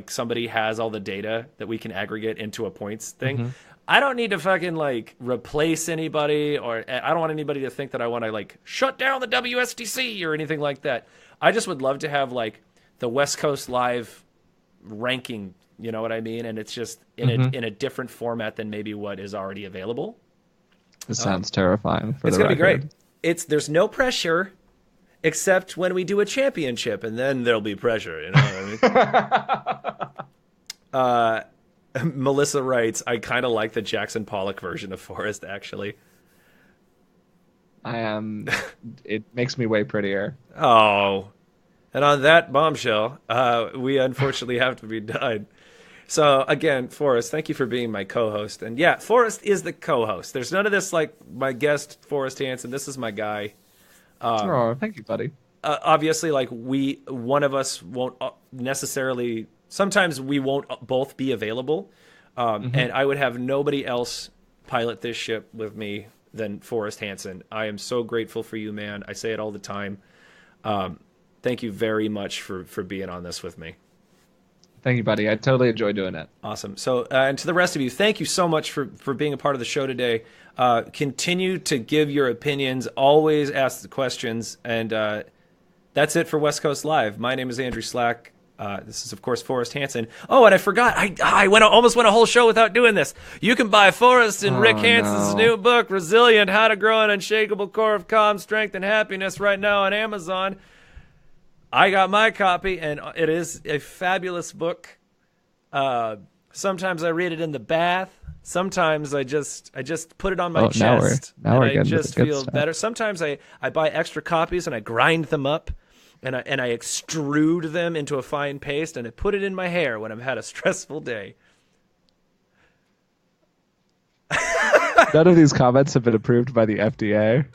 somebody has all the data that we can aggregate into a points thing. Mm-hmm. I don't need to fucking replace anybody, or I don't want anybody to think that I want to shut down the WSTC or anything like that. I just would love to have the West Coast Live ranking, you know what I mean? And it's just in a different format than maybe what is already available. This sounds terrifying. It's going to be great. There's no pressure except when we do a championship, and then there'll be pressure, you know what I mean? Melissa writes, I kind of like the Jackson Pollock version of Forrest, actually. It makes me way prettier. Oh. And on that bombshell, we unfortunately have to be done. So again, Forrest, thank you for being my co-host. And yeah, Forrest is the co-host. There's none of this my guest, Forrest Hansen. This is my guy. Thank you, buddy. Obviously, one of us won't necessarily. Sometimes we won't both be available, and I would have nobody else pilot this ship with me than Forrest Hansen. I am so grateful for you, man. I say it all the time. Thank you very much for being on this with me. Thank you, buddy. I totally enjoy doing it. Awesome. So, and to the rest of you, thank you so much for being a part of the show today. Continue to give your opinions. Always ask the questions. And that's it for West Coast Live. My name is Andrew Slack. This is, of course, Forrest Hansen. Oh, and I forgot. I almost went a whole show without doing this. You can buy Forrest and Rick Hansen's new book, Resilient, How to Grow an Unshakable Core of Calm, Strength, and Happiness right now on Amazon. I got my copy, and it is a fabulous book. Sometimes I read it in the bath. Sometimes I just put it on my chest, and I just feel better. Sometimes I buy extra copies, and I grind them up, and I extrude them into a fine paste, and I put it in my hair when I've had a stressful day. None of these comments have been approved by the FDA.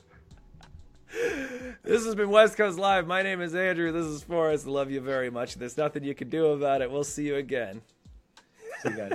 This has been West Coast Live. My name is Andrew. This is Forrest. I love you very much. There's nothing you can do about it. We'll see you again. See you guys.